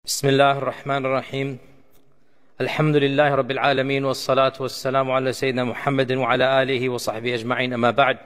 بسم الله الرحمن الرحيم الحمد لله رب العالمين والصلاة والسلام على سيدنا محمد وعلى آله وصحبه أجمعين أما بعد.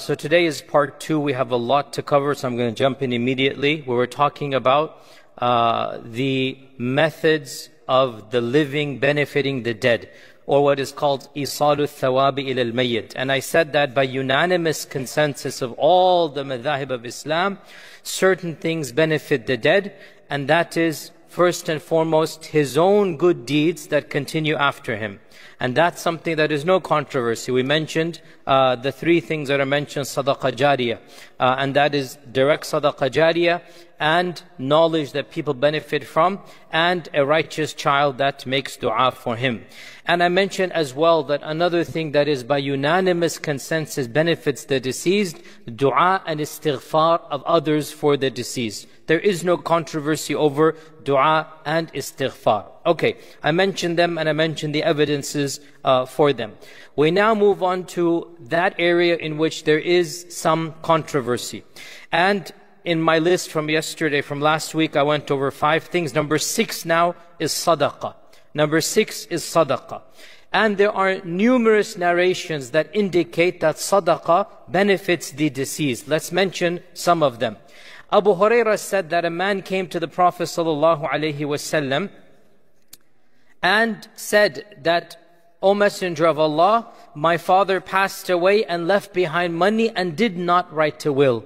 So today is part 2. We have a lot to cover, so I'm going to jump in immediately. Where we're talking about the methods of the living benefiting the dead, or what is called Isal al-Thawab ila al-Mayyit. And I said that by unanimous consensus of all the madhahib of Islam, certain things benefit the dead, and that is first and foremost his own good deeds that continue after him. And that's something that is no controversy. We mentioned the three things that are mentioned, sadaqah jariyah, and that is direct sadaqah jariyah, and knowledge that people benefit from, and a righteous child that makes dua for him. And I mentioned as well that another thing that is by unanimous consensus benefits the deceased, dua and istighfar of others for the deceased. There is no controversy over dua and istighfar. Okay, I mentioned them and I mentioned the evidences for them. We now move on to that area in which there is some controversy. And in my list from yesterday, from last week, I went over 5 things. Number 6 now is sadaqah. Number 6 is sadaqah. And there are numerous narrations that indicate that sadaqah benefits the deceased. Let's mention some of them. Abu Hurairah said that a man came to the Prophet ﷺ and said that, O Messenger of Allah, my father passed away and left behind money and did not write a will.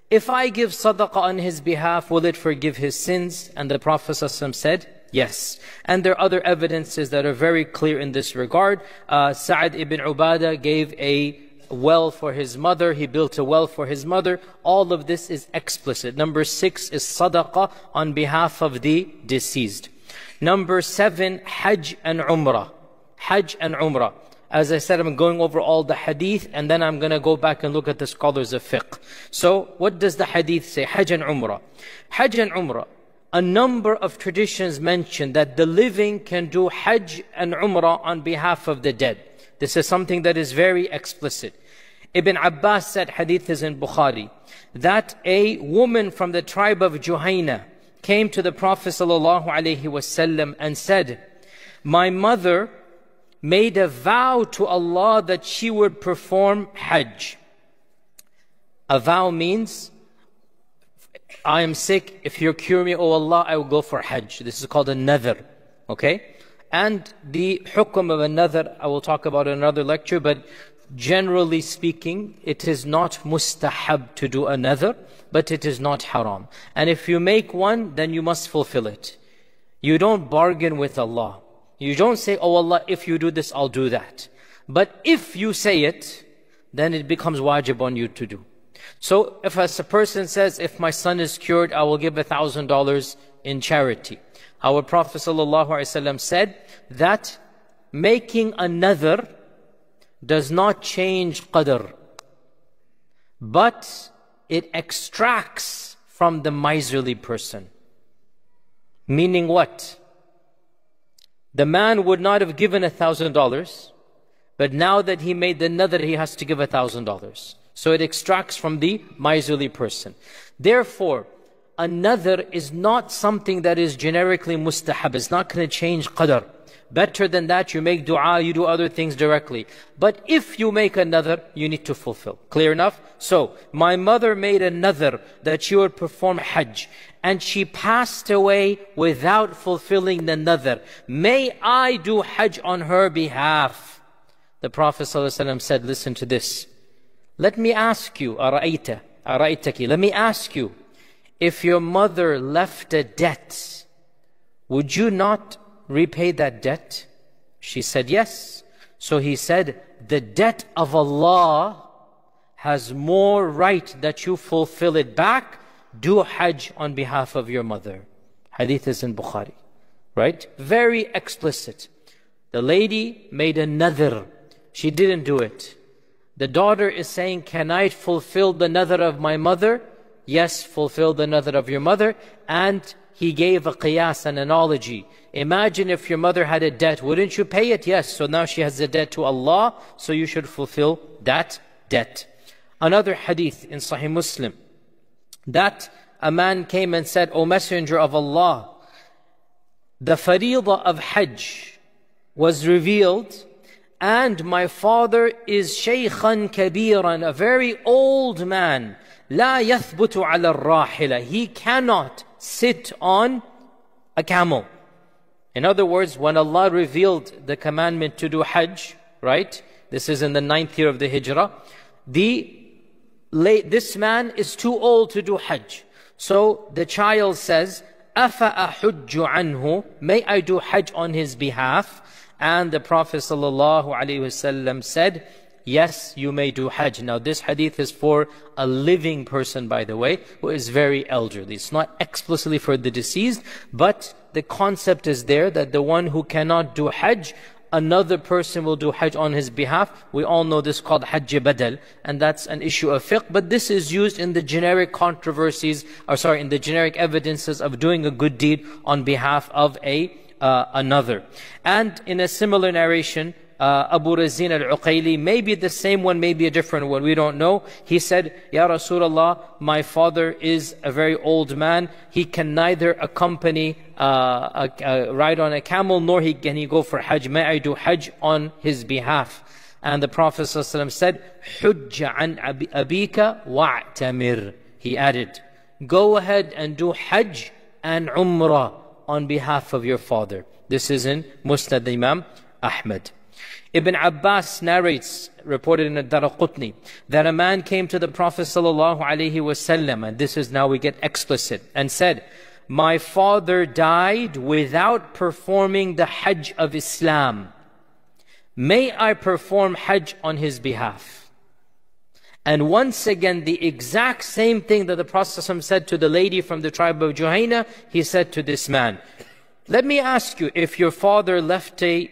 If I give sadaqah on his behalf, will it forgive his sins? And the Prophet ﷺ said, yes. And there are other evidences that are very clear in this regard. Sa'ad ibn Ubadah gave a well for his mother. He built a well for his mother. All of this is explicit. Number 6 is sadaqah on behalf of the deceased. Number 7, Hajj and Umrah. Hajj and Umrah. As I said, I'm going over all the hadith, and then I'm going to go back and look at the scholars of fiqh. So, what does the hadith say? Hajj and Umrah. Hajj and Umrah. A number of traditions mention that the living can do Hajj and Umrah on behalf of the dead. This is something that is very explicit. Ibn Abbas said, hadith is in Bukhari, that a woman from the tribe of Juhayna came to the Prophet ﷺ and said, my mother made a vow to Allah that she would perform Hajj. A vow means, I am sick, if you cure me, O Allah, I will go for Hajj. This is called a nadhr. Okay? And the hukum of a nadhr, I will talk about in another lecture, but generally speaking, it is not mustahab to do a nadhr, but it is not haram. And if you make one, then you must fulfill it. You don't bargain with Allah. You don't say, oh Allah, if you do this, I'll do that. But if you say it, then it becomes wajib on you to do. So if a person says, if my son is cured, I will give $1,000 in charity. Our Prophet ﷺ said that making a nadhr does not change qadr, but it extracts from the miserly person. Meaning what? The man would not have given $1,000, but now that he made the nadhr, he has to give $1,000. So it extracts from the miserly person. Therefore, a nadhr is not something that is generically mustahab. It's not going to change qadr. Better than that, you make dua, you do other things directly. But if you make a nadhr, you need to fulfill. Clear enough? So, my mother made a nadhr that she would perform Hajj, and she passed away without fulfilling the nadhr. May I do Hajj on her behalf? The Prophet ﷺ said, listen to this. Let me ask you, let me ask you, if your mother left a debt, would you not repay that debt? She said, yes. So he said, the debt of Allah has more right that you fulfill it back. Do Hajj on behalf of your mother. Hadith is in Bukhari. Right? Very explicit. The lady made a nadhr. She didn't do it. The daughter is saying, can I fulfill the nadhr of my mother? Yes, fulfill the nadhr of your mother. And he gave a qiyas, an analogy. Imagine if your mother had a debt, wouldn't you pay it? Yes, so now she has a debt to Allah, so you should fulfill that debt. Another hadith in Sahih Muslim, that a man came and said, O Messenger of Allah, the fariḍah of Hajj was revealed, and my father is shaykhan kabiran, a very old man. La yathbutu ala rahila. He cannot sit on a camel. In other words, when Allah revealed the commandment to do Hajj, right? This is in the 9th year of the Hijrah. This man is too old to do Hajj. So the child says, أَفَأَحُجُّ عَنْهُ, may I do Hajj on his behalf? And the Prophet ﷺ said, yes, you may do Hajj. Now this hadith is for a living person, by the way, who is very elderly. It's not explicitly for the deceased, but the concept is there that the one who cannot do Hajj, another person will do Hajj on his behalf. We all know this called Hajj Badal, and that's an issue of fiqh, but this is used in the generic controversies, in the generic evidences of doing a good deed on behalf of another. And in a similar narration, Abu Razin al-Uqayli, maybe the same one, maybe a different one, we don't know. He said, Ya Rasulullah, my father is a very old man. He can neither accompany, ride on a camel, nor can he go for Hajj. May I do Hajj on his behalf? And the Prophet ﷺ said, Hujja an abika wa'tamir. He added, go ahead and do Hajj and Umrah on behalf of your father. This is in Musnad Imam Ahmad. Ibn Abbas narrates, reported in Ad-Daraqutni, that a man came to the Prophet ﷺ, and this is now we get explicit, and said, my father died without performing the Hajj of Islam. May I perform Hajj on his behalf? And once again, the exact same thing that the Prophet ﷺ said to the lady from the tribe of Juhayna, he said to this man, let me ask you, if your father left a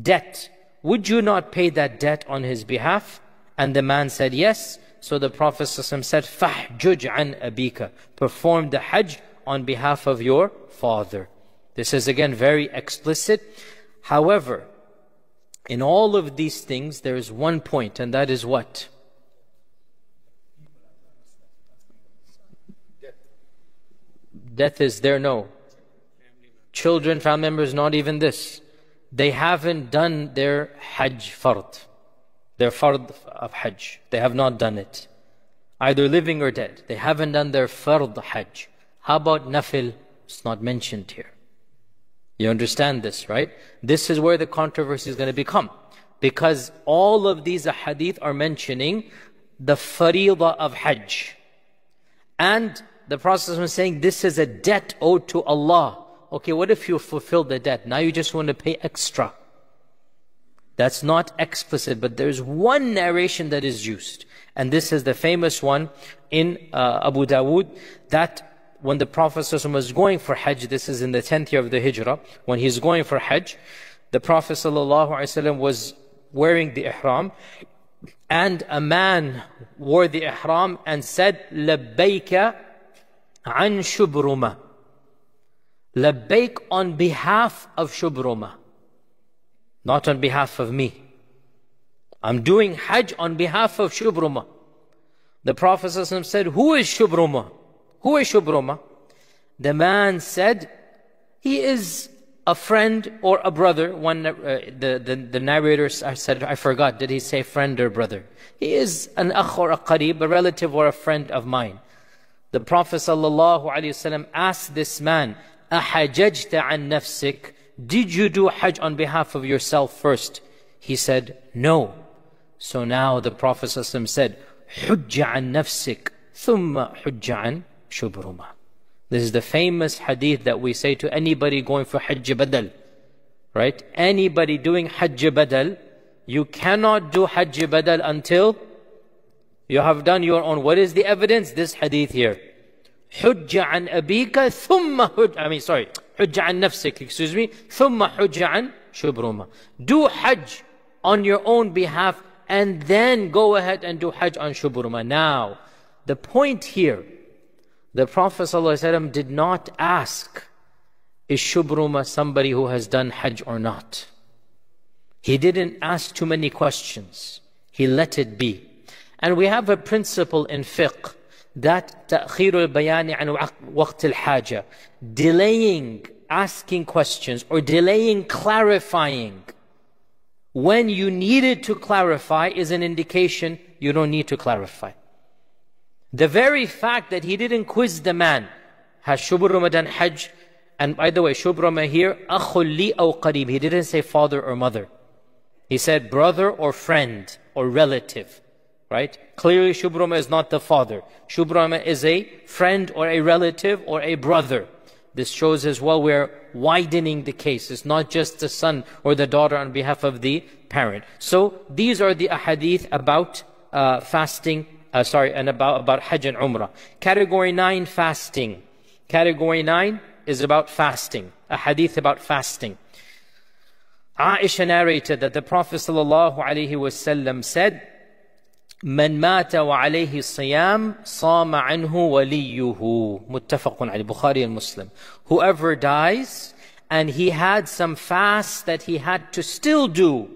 debt, would you not pay that debt on his behalf? And the man said yes. So the Prophet ﷺ said, فَحْجُجْ عَنْ أَبِيكَ, perform the Hajj on behalf of your father. This is again very explicit. However, in all of these things there is one point, and that is what? Death is there, no. Children, family members, not even this. They haven't done their Hajj fard, their fard of Hajj. They have not done it, either living or dead. They haven't done their fard Hajj. How about nafil? It's not mentioned here. You understand this, right? This is where the controversy is going to become, because all of these hadith are mentioning the fariḍah of Hajj, and the Prophet was saying this is a debt owed to Allah. Okay, what if you fulfill the debt? Now you just want to pay extra. That's not explicit, but there's one narration that is used. And this is the famous one in Abu Dawood, that when the Prophet ﷺ was going for Hajj, this is in the 10th year of the Hijrah, when he's going for Hajj, the Prophet ﷺ was wearing the ihram, and a man wore the ihram and said, لَبَّيْكَ عَنْ شُبْرُمَةٍ. Labbaik on behalf of Shubruma, not on behalf of me. I'm doing Hajj on behalf of Shubruma. The Prophet ﷺ said, who is Shubruma? Who is Shubruma? The man said, he is a friend or a brother. The narrator said, I forgot, did he say friend or brother? He is an akh or a qareeb, a relative or a friend of mine. The Prophet ﷺ asked this man, أَحَجَجْتَ عَنْ نَفْسِكَ, did you do Hajj on behalf of yourself first? He said, no. So now the Prophet ﷺ said, حُجَّ عَنْ نَفْسِكَ ثُمَّ حُجَّ عَنْ شُبْرُمَةٍ. This is the famous hadith that we say to anybody going for Hajj Badal, right? Anybody doing Hajj Badal, you cannot do Hajj Badal until you have done your own. What is the evidence? This hadith here. حُجَّ عَنْ أَبِيكَ ثُمَّ حُجَّ عَنْ نَفْسِكَ, excuse me, ثُمَّ حُجَّ عَنْ شُبْرُمَةٍ. Do Hajj on your own behalf, and then go ahead and do Hajj on Shubruma. Now, the point here, the Prophet ﷺ did not ask, is Shubruma somebody who has done Hajj or not? He didn't ask too many questions. He let it be. And we have a principle in fiqh, that تأخير البيان عن وقت الحاجة, delaying asking questions or delaying clarifying when you needed to clarify is an indication you don't need to clarify. The very fact that he didn't quiz the man, has Shubruma done Hajj? And by the way, Shubruma here, أَخُ لِي أَوْ قَرِيب. He didn't say father or mother. He said brother or friend or relative. Right? Clearly Shubruma is not the father. Shubruma is a friend or a relative or a brother. This shows as well we're widening the case. It's not just the son or the daughter on behalf of the parent. So these are the ahadith about fasting, and about Hajj and Umrah. Category 9, fasting. Category 9 is about fasting. A hadith about fasting. Aisha narrated that the Prophet ﷺ said, من مات وعليه الصيام صام عنه وليه. متفق عليه, Bukhari and Muslim. Whoever dies and he had some fast that he had to still do,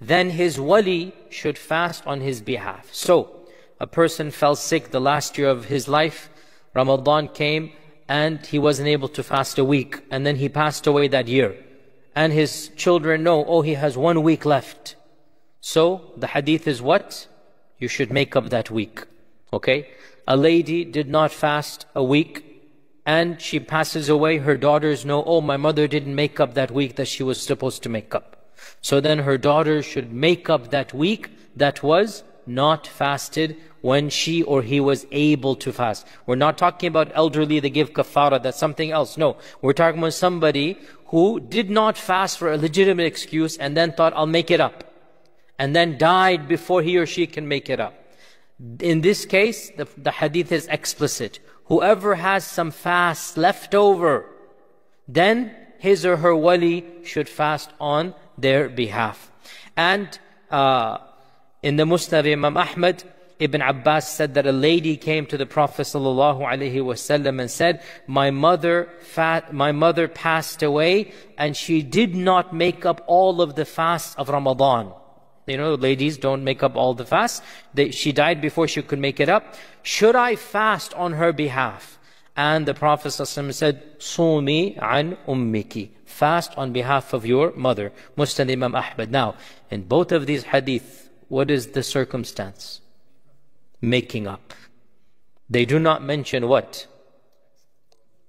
then his wali should fast on his behalf. So, a person fell sick the last year of his life, Ramadan came and he wasn't able to fast a week, and then he passed away that year. And his children know, oh, he has 1 week left. So, the hadith is what? You should make up that week. Okay? A lady did not fast a week and she passes away. Her daughters know, oh, my mother didn't make up that week that she was supposed to make up. So then her daughter should make up that week that was not fasted when she or he was able to fast. We're not talking about elderly that give kafara, that's something else. No, we're talking about somebody who did not fast for a legitimate excuse and then thought, I'll make it up, and then died before he or she can make it up. In this case, the hadith is explicit. Whoever has some fast left over, then his or her wali should fast on their behalf. And in the Musnad Imam Ahmad, Ibn Abbas said that a lady came to the Prophet ﷺ and said, my mother passed away and she did not make up all of the fasts of Ramadan. You know, ladies don't make up all the fasts. She died before she could make it up. Should I fast on her behalf? And the Prophet ﷺ said, Sumi an ummiki. Fast on behalf of your mother. Musnad Imam Ahmad. Now, in both of these hadith, what is the circumstance? Making up. They do not mention what?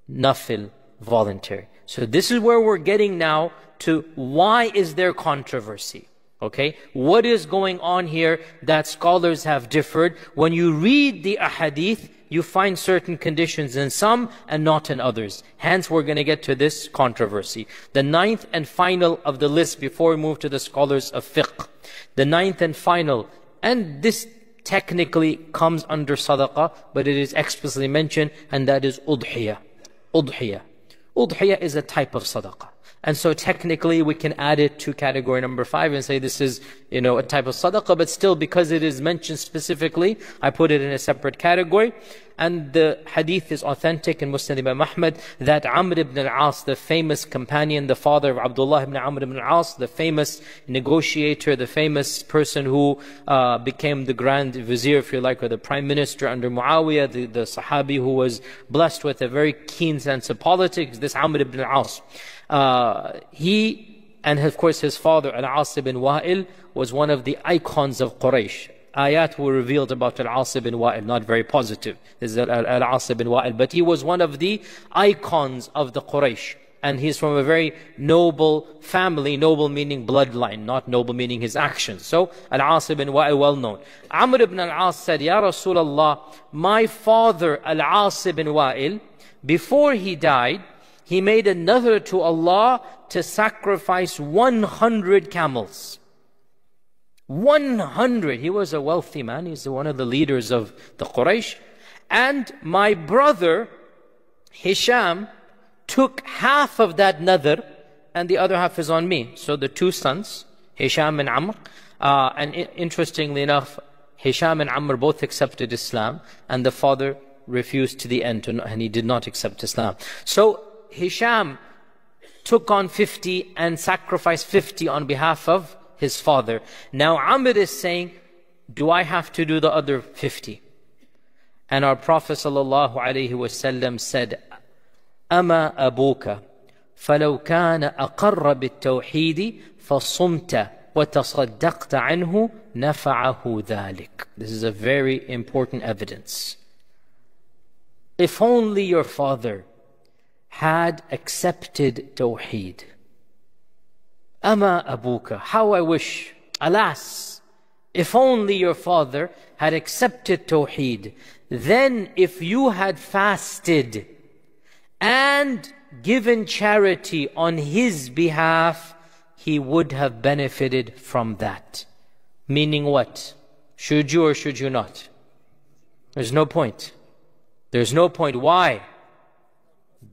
Nafil, voluntary. So this is where we're getting now to why is there controversy? Okay, what is going on here that scholars have differed? When you read the ahadith, you find certain conditions in some and not in others. Hence, we're going to get to this controversy. The 9th and final of the list before we move to the scholars of fiqh. The 9th and final, and this technically comes under sadaqah, but it is explicitly mentioned, and that is udhiyah. Udhiyah. Udhiyah is a type of sadaqah. And so technically we can add it to category number 5 and say this is, a type of sadaqah, but still because it is mentioned specifically, I put it in a separate category. And the hadith is authentic in Musnad Imam Ahmad that Amr ibn al-As, the famous companion, the father of Abdullah ibn Amr ibn al-As, the famous negotiator, the famous person who became the grand vizier, if you like, or the prime minister under Muawiyah, the Sahabi who was blessed with a very keen sense of politics, this Amr ibn al-As. He, and of course his father, Al-As ibn Wa'il, was one of the icons of Quraysh. Ayat were revealed about Al-As ibn Wa'il, not very positive. This is Al-As ibn Wa'il, but he was one of the icons of the Quraysh. And he's from a very noble family, noble meaning bloodline, not noble meaning his actions. So, Al-As ibn Wa'il, well known. Amr ibn al-As said, Ya Rasulullah, my father, Al-As ibn Wa'il, before he died, he made a nadhr to Allah to sacrifice 100 camels. 100. He was a wealthy man. He's one of the leaders of the Quraysh. And my brother, Hisham, took half of that nadhr and the other half is on me. So the two sons, Hisham and Amr, and interestingly enough, Hisham and Amr both accepted Islam and the father refused to the end and he did not accept Islam. So Hisham took on 50 and sacrificed 50 on behalf of his father. Now Amr is saying, do I have to do the other 50? And our Prophet ﷺ said, Ama abuka فَلَوْ كَانَ أَقَرَّ بِالتَّوْحِيدِ فَصُمْتَ وَتَصَدَّقْتَ عَنْهُ نَفَعَهُ ذَلِكَ. This is a very important evidence. If only your father had accepted Tawheed. Ama abuka, how I wish, alas, if only your father had accepted Tawheed. Then if you had fasted and given charity on his behalf, he would have benefited from that. Meaning what? Should you or should you not? There's no point. There's no point. Why?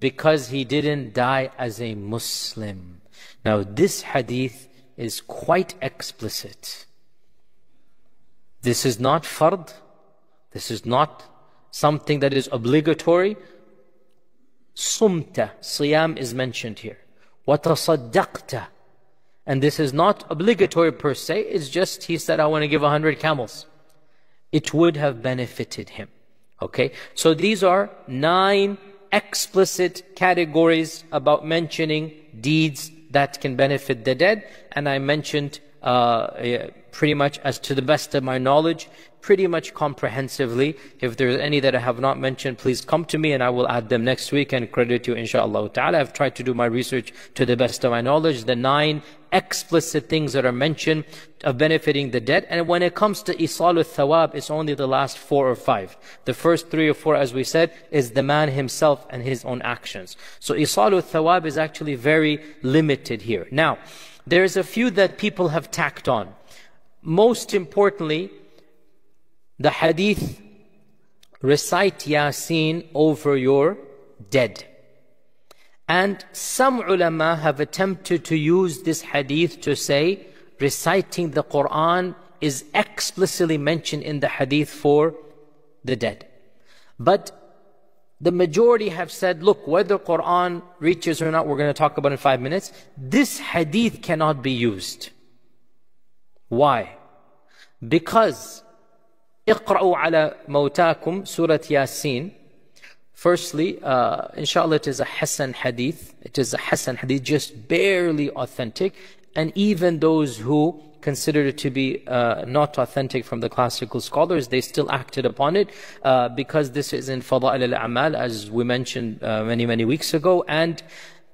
Because he didn't die as a Muslim. Now this hadith is quite explicit. This is not fard. This is not something that is obligatory. Sumta, siyam is mentioned here. وَتَصَدَّقْتَ. And this is not obligatory per se. It's just he said, I want to give 100 camels. It would have benefited him. Okay, so these are 9 explicit categories about mentioning deeds that can benefit the dead. And I mentioned pretty much, as to the best of my knowledge, pretty much comprehensively. If there's any that I have not mentioned, please come to me and I will add them next week and credit you inshallah ta'ala. I've tried to do my research to the best of my knowledge. The 9 explicit things that are mentioned of benefiting the dead. And when it comes to Isal al-Thawab, it's only the last 4 or 5. The first 3 or 4, as we said, is the man himself and his own actions. So Isal al-Thawab is actually very limited here. Now, there's a few that people have tacked on. Most importantly, the hadith, recite Yasin over your dead. And some ulama have attempted to use this hadith to say reciting the Quran is explicitly mentioned in the hadith for the dead. But the majority have said, look, whether Quran reaches or not, we're going to talk about in 5 minutes, this hadith cannot be used. Why? Because اقرأوا على موتاكم Surah Yasin. Firstly, inshallah, it is a Hasan hadith. It is a Hasan hadith, just barely authentic. And even those who considered it to be not authentic from the classical scholars, they still acted upon it because this is in Fada'il al-A'mal, as we mentioned many weeks ago. And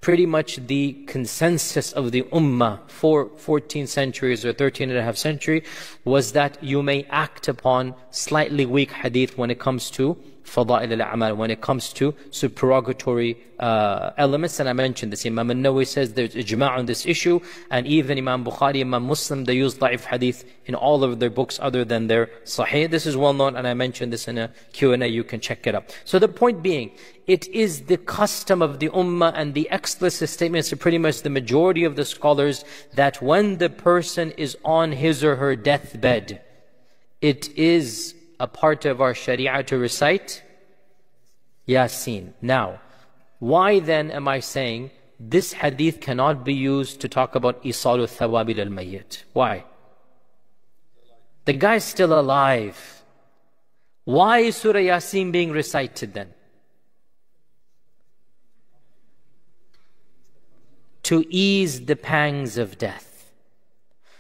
pretty much the consensus of the ummah for 14 centuries or 13 and a half century was that you may act upon slightly weak hadith when it comes to Fada'il al-A'mal, when it comes to supererogatory elements. And I mentioned this. Imam al-Nawawi says there's ijma' on this issue, and even Imam Bukhari, Imam Muslim, they use da'if hadith in all of their books other than their sahih. This is well known, and I mentioned this in a Q&A. You can check it up. So the point being, it is the custom of the ummah and the explicit statements of pretty much the majority of the scholars that when the person is on his or her deathbed, it is a part of our sharia to recite Yasin. Now, why then am I saying this hadith cannot be used to talk about Isal al-Thawab al-Mayyit? Why? The guy's still alive. Why is Surah Yasin being recited then? To ease the pangs of death.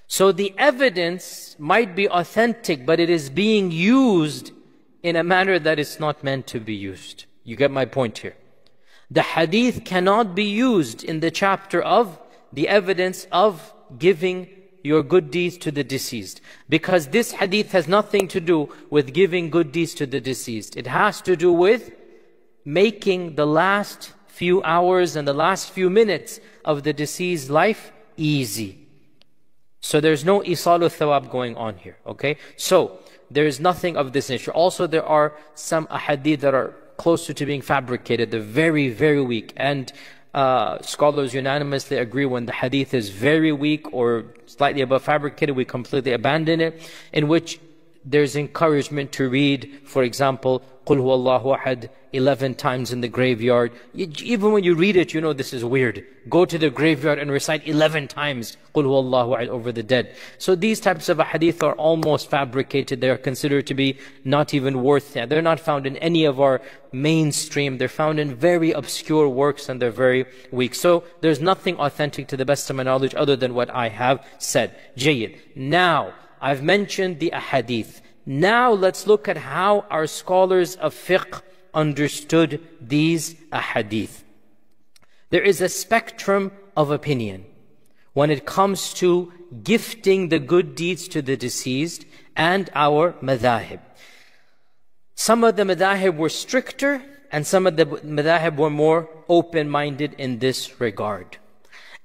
So the evidence might be authentic, but it is being used in a manner that is not meant to be used. You get my point here. The hadith cannot be used in the chapter of the evidence of giving your good deeds to the deceased, because this hadith has nothing to do with giving good deeds to the deceased. It has to do with making the last few hours and the last few minutes of the deceased life easy. So there's no Isal al-Thawab going on here, okay? So there is nothing of this nature. Also, there are some ahadith that are closer to being fabricated. They're very weak. And scholars unanimously agree when the hadith is very weak or slightly above fabricated, we completely abandon it, in which there's encouragement to read, for example, قُلْ هُوَ اللَّهُ أَحَدٌ 11 times in the graveyard. Even when you read it, you know this is weird. Go to the graveyard and recite 11 times Qul huwallahu ahad over the dead. So these types of hadith are almost fabricated. They are considered to be not even worth it. They're not found in any of our mainstream. They're found in very obscure works and they're very weak. So there's nothing authentic to the best of my knowledge other than what I have said. Jayyid. Now, I've mentioned the ahadith. Now let's look at how our scholars of fiqh understood these ahadith. There is a spectrum of opinion when it comes to gifting the good deeds to the deceased and our madhahib. Some of the madhahib were stricter and some of the madhahib were more open-minded in this regard.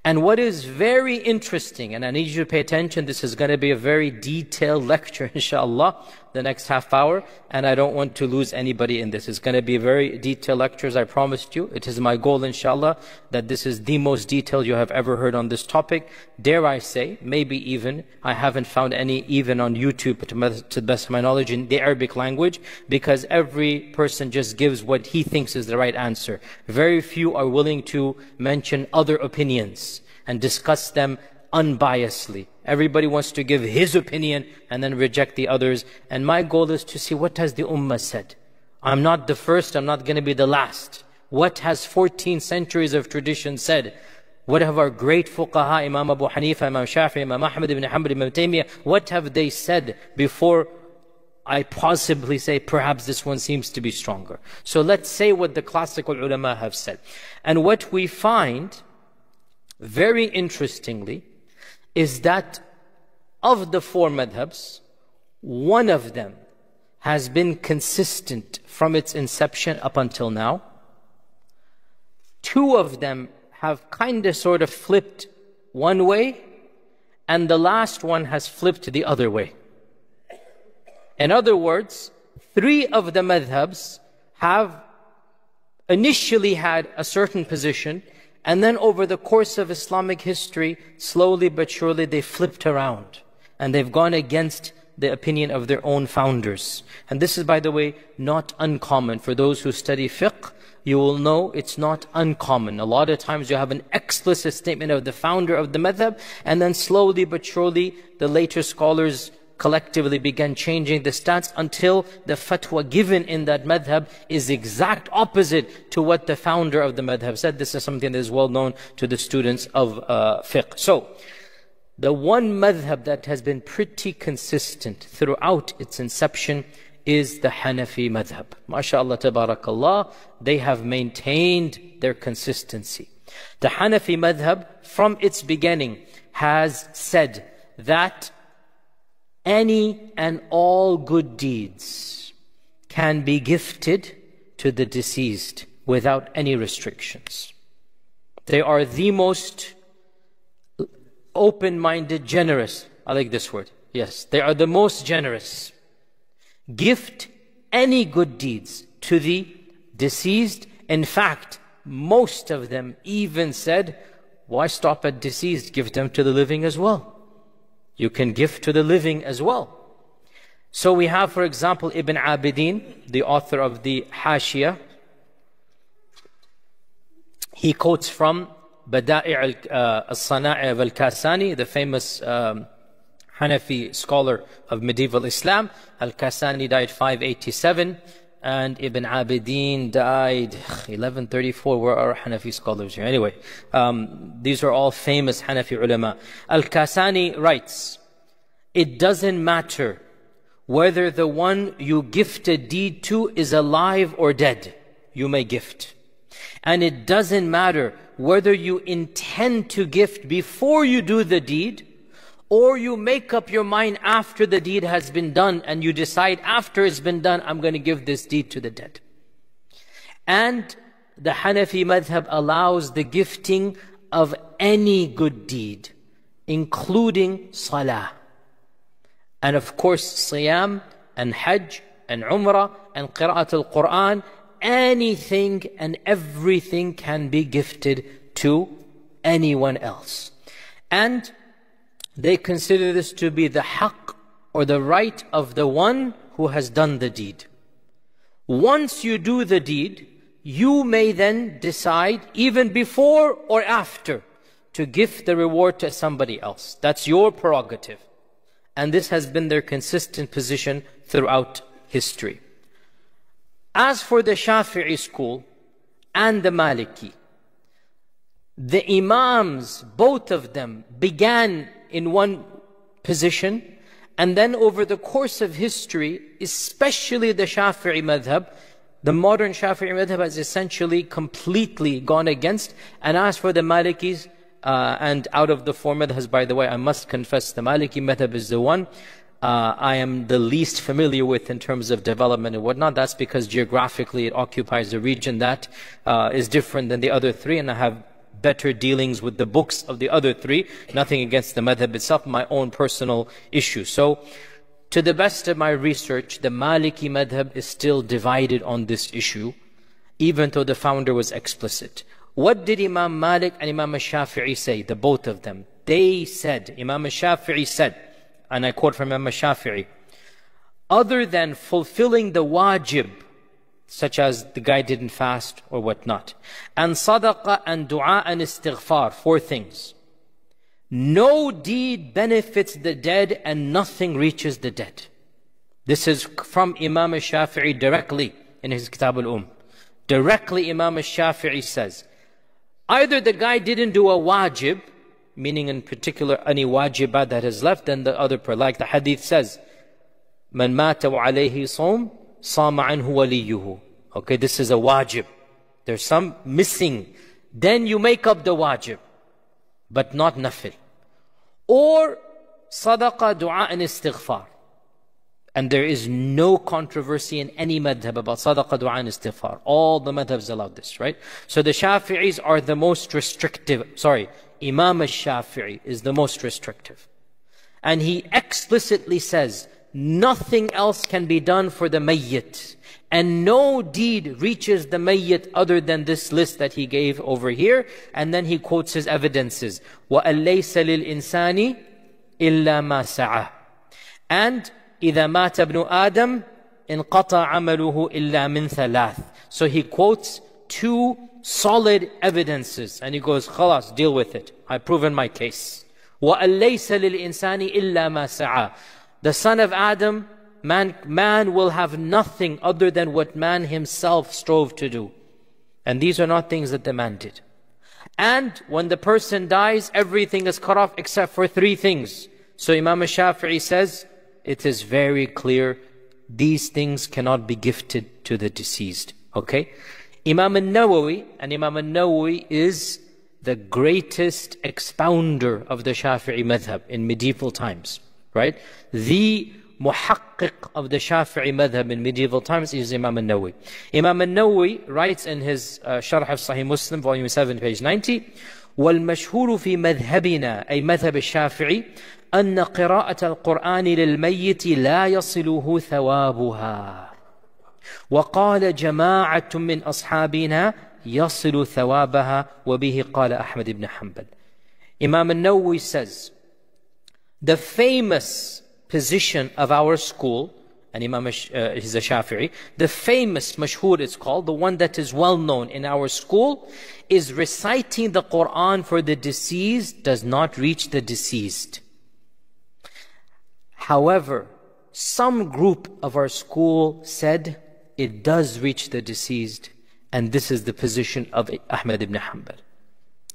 And what is very interesting, and I need you to pay attention, this is going to be a very detailed lecture, inshallah, the next half hour, and I don't want to lose anybody in this. It's going to be a very detailed lecture, as I promised you. It is my goal, inshallah, that this is the most detailed you have ever heard on this topic. Dare I say, maybe even, I haven't found any even on YouTube, to the best of my knowledge, in the Arabic language, because every person just gives what he thinks is the right answer. Very few are willing to mention other opinions and discuss them unbiasedly. Everybody wants to give his opinion and then reject the others. And my goal is to see what has the ummah said. I'm not the first, I'm not going to be the last. What has 14 centuries of tradition said? What have our great fuqaha, Imam Abu Hanifa, Imam Shafi'i, Imam Ahmad ibn Hanbal, Imam Taymiyyah, what have they said before I possibly say perhaps this one seems to be stronger? So let's say what the classical ulama have said. And what we find, very interestingly, is that of the four madhabs, one of them has been consistent from its inception up until now. Two of them have kind of sort of flipped one way, and the last one has flipped the other way. In other words, three of the madhabs have initially had a certain position, and then over the course of Islamic history, slowly but surely they flipped around. And they've gone against the opinion of their own founders. And this is, by the way, not uncommon. For those who study fiqh, you will know it's not uncommon. A lot of times you have an explicit statement of the founder of the madhab, and then slowly but surely the later scholars collectively began changing the stance until the fatwa given in that madhab is exact opposite to what the founder of the madhab said. This is something that is well known to the students of fiqh. So, the one madhab that has been pretty consistent throughout its inception is the Hanafi madhab. MashaAllah, tabarakallah, they have maintained their consistency. The Hanafi madhab, from its beginning, has said that any and all good deeds can be gifted to the deceased without any restrictions. They are the most open-minded, generous. I like this word. Yes, they are the most generous. Gift any good deeds to the deceased. In fact, most of them even said, why stop at deceased? Give them to the living as well. You can give to the living as well. So we have, for example, Ibn Abidin, the author of the Hashiyah. He quotes from Bada'i' al-Sana'i' al-Kasani, the famous Hanafi scholar of medieval Islam. Al-Kasani died 587, and Ibn Abidin died 1134. Where are Hanafi scholars here? Anyway, these are all famous Hanafi ulama. Al-Kasani writes, it doesn't matter whether the one you gift a deed to is alive or dead. You may gift. And it doesn't matter whether you intend to gift before you do the deed, or you make up your mind after the deed has been done and you decide after it's been done, I'm going to give this deed to the dead. And the Hanafi madhab allows the gifting of any good deed, including salah. And of course, siyam and hajj and umrah and qira'at al-Quran, anything and everything can be gifted to anyone else. And they consider this to be the haqq or the right of the one who has done the deed. Once you do the deed, you may then decide, even before or after, to give the reward to somebody else. That's your prerogative. And this has been their consistent position throughout history. As for the Shafi'i school and the Maliki, the Imams, both of them, began in one position, and then over the course of history, especially the Shafi'i madhab, the modern Shafi'i madhab has essentially completely gone against. And as for the Malikis, and out of the four madhabs, by the way, I must confess the Maliki madhab is the one I am the least familiar with in terms of development and whatnot. That's because geographically it occupies a region that is different than the other three, and I have better dealings with the books of the other three. Nothing against the madhab itself, my own personal issue. So, to the best of my research, the Maliki madhab is still divided on this issue, even though the founder was explicit. What did Imam Malik and Imam Shafi'i say, the both of them? They said, Imam Shafi'i said, and I quote from Imam Shafi'i, other than fulfilling the wajib, such as the guy didn't fast or whatnot, and sadaqah and dua and istighfar, four things, no deed benefits the dead and nothing reaches the dead. This is from Imam Shafi'i directly in his Kitab al-Umm. Directly Imam Shafi'i says, either the guy didn't do a wajib, meaning in particular any wajibat that is left, then the other prayer, like the hadith says, man mata wa alayhi sawm, sama anhu waliyuhu. Okay, this is a wajib. There's some missing. Then you make up the wajib, but not nafil. Or sadaqah, dua and istighfar. And there is no controversy in any madhab about sadaqah, dua and istighfar. All the madhabs allow this, right? So the Shafi'is are the most restrictive. Sorry, Imam al-Shafi'i is the most restrictive. And he explicitly says, nothing else can be done for the mayyit. And no deed reaches the mayyit other than this list that he gave over here. And then he quotes his evidences. وَأَن لَيْسَ لِلْإِنسَانِ إِلَّا مَا سَعَى. And إِذَا مَاتَ ابْنُ آدَمَ انْقَطَعَ عَمَلُهُ إِلَّا مِنْ ثَلَاثٍ. So he quotes two solid evidences. And he goes, خلاص, deal with it. I've proven my case. وَأَن لَيْسَ لِلْإِنسَانِ إِلَّا مَا سَعَى. The son of Adam, man will have nothing other than what man himself strove to do. And these are not things that the man did. And when the person dies, everything is cut off except for three things. So Imam Shafi'i says, it is very clear, these things cannot be gifted to the deceased. Okay? Imam al-Nawawi, and Imam al-Nawawi is the greatest expounder of the Shafi'i madhab in medieval times. Right? The muhaqqiq of the Shafi'i madhab in medieval times is Imam al-Nawawi. Imam al-Nawawi writes in his Sharh of Sahih Muslim, volume 7, page 90, وَالْمَشْهُورُ فِي مَذْهَبِنَا أي مذهب الشافعي أن قراءة القرآن للميت لا يصله ثوابها وقال جماعة من أصحابنا يصل ثوابها وبه قال أحمد بن حنبل. Imam al-Nawawi says, the famous position of our school, and Imam is a Shafi'i, the famous mashhur it's called, the one that is well known in our school, is reciting the Quran for the deceased does not reach the deceased. However, some group of our school said it does reach the deceased, and this is the position of Ahmad ibn Hanbal.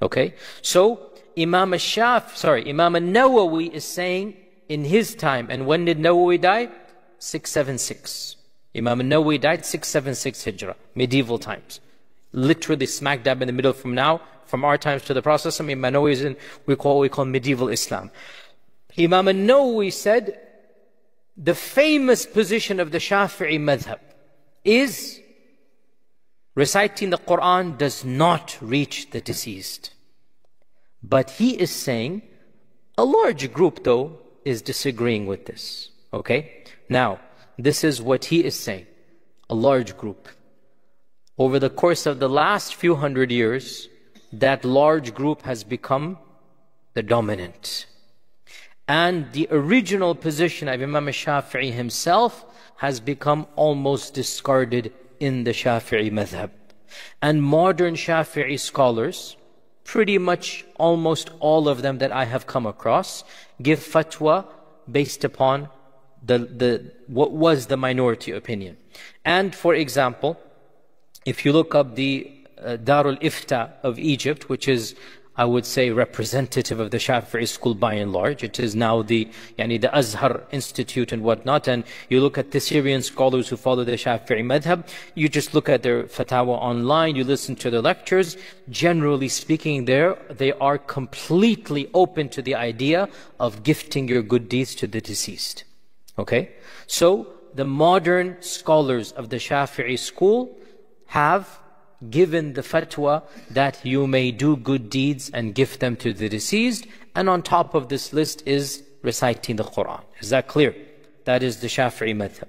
Okay? So, Imam al-Nawawi is saying in his time, and when did Nawawi die? 676. Imam al-Nawawi died 676 Hijrah, medieval times. Literally smack dab in the middle from our times to the Prophet. Imam al-Nawawi is in what we call medieval Islam. Imam al-Nawawi said, the famous position of the Shafi'i madhab is reciting the Quran does not reach the deceased. But he is saying, a large group though is disagreeing with this. Okay? Now, this is what he is saying. A large group. Over the course of the last few hundred years, that large group has become the dominant. And the original position of Imam Shafi'i himself has become almost discarded in the Shafi'i madhab. And modern Shafi'i scholars, pretty much almost all of them that I have come across, give fatwa based upon what was the minority opinion. And for example, if you look up the Darul Ifta of Egypt, which is, I would say, representative of the Shafi'i school by and large. It is now the Azhar Institute and whatnot. And you look at the Syrian scholars who follow the Shafi'i madhab, you just look at their fatwa online, you listen to the lectures. Generally speaking, they are completely open to the idea of gifting your good deeds to the deceased. Okay? So, the modern scholars of the Shafi'i school have given the fatwa that you may do good deeds and give them to the deceased, and on top of this list is reciting the Quran. Is that clear? That is the Shafi'i madhab.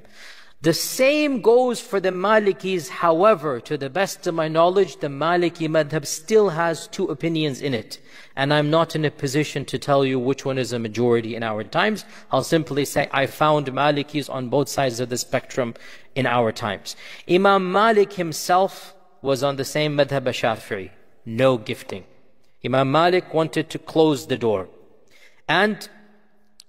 The same goes for the Malikis. However, to the best of my knowledge, the Maliki madhab still has two opinions in it, and I'm not in a position to tell you which one is a majority in our times. I'll simply say I found Malikis on both sides of the spectrum in our times. Imam Malik himself was on the same madhab as Shafi'i. No gifting. Imam Malik wanted to close the door. And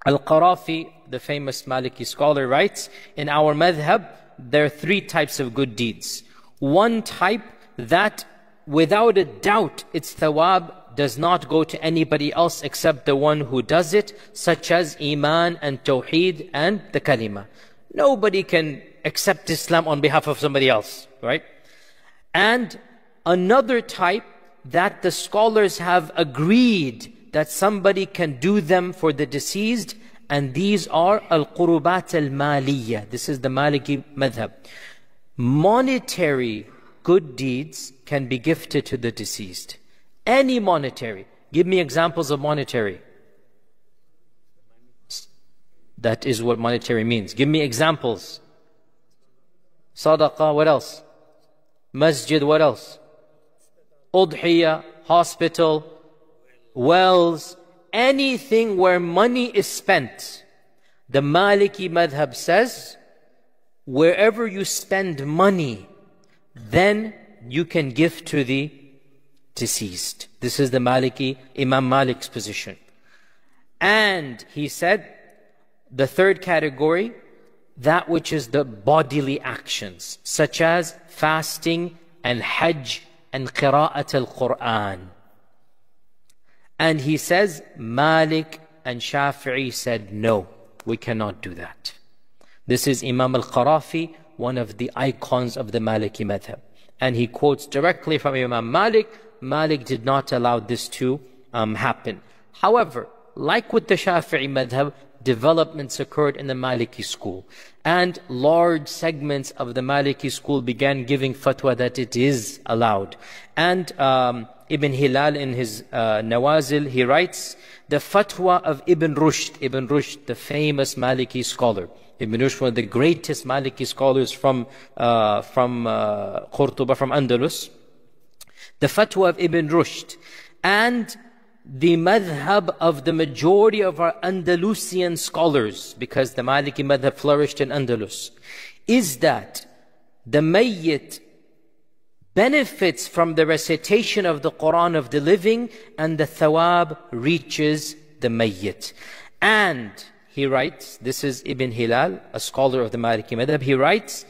Al-Qarafi, the famous Maliki scholar, writes, in our madhab, there are three types of good deeds. One type that, without a doubt, its thawab does not go to anybody else except the one who does it, such as Iman and Tawheed and the Kalima. Nobody can accept Islam on behalf of somebody else, right? And another type that the scholars have agreed that somebody can do them for the deceased, and these are al-qurubat al-maliyya. This is the Maliki madhab. Monetary good deeds can be gifted to the deceased. Any monetary. Give me examples of monetary. That is what monetary means. Give me examples. Sadaqah, what else? Masjid, what else? Udhiyah, hospital, wells, anything where money is spent. The Maliki madhab says, wherever you spend money, then you can give to the deceased. This is the Maliki, Imam Malik's position. And he said, the third category, that which is the bodily actions, such as fasting and hajj and qira'at al-Quran. And he says, Malik and Shafi'i said, no, we cannot do that. This is Imam al-Qarafi, one of the icons of the Maliki madhab. And he quotes directly from Imam Malik. Malik did not allow this to happen. However, like with the Shafi'i madhab, developments occurred in the Maliki school. And large segments of the Maliki school began giving fatwa that it is allowed. And Ibn Hilal in his Nawazil, he writes, the fatwa of Ibn Rushd, the famous Maliki scholar. Ibn Rushd, one of the greatest Maliki scholars from Qurtuba, from Andalus. The fatwa of Ibn Rushd and the madhab of the majority of our Andalusian scholars, because the Maliki madhab flourished in Andalus, is that the mayyit benefits from the recitation of the Quran of the living, and the thawab reaches the mayyit. And he writes, this is Ibn Hilal, a scholar of the Maliki madhab, he writes,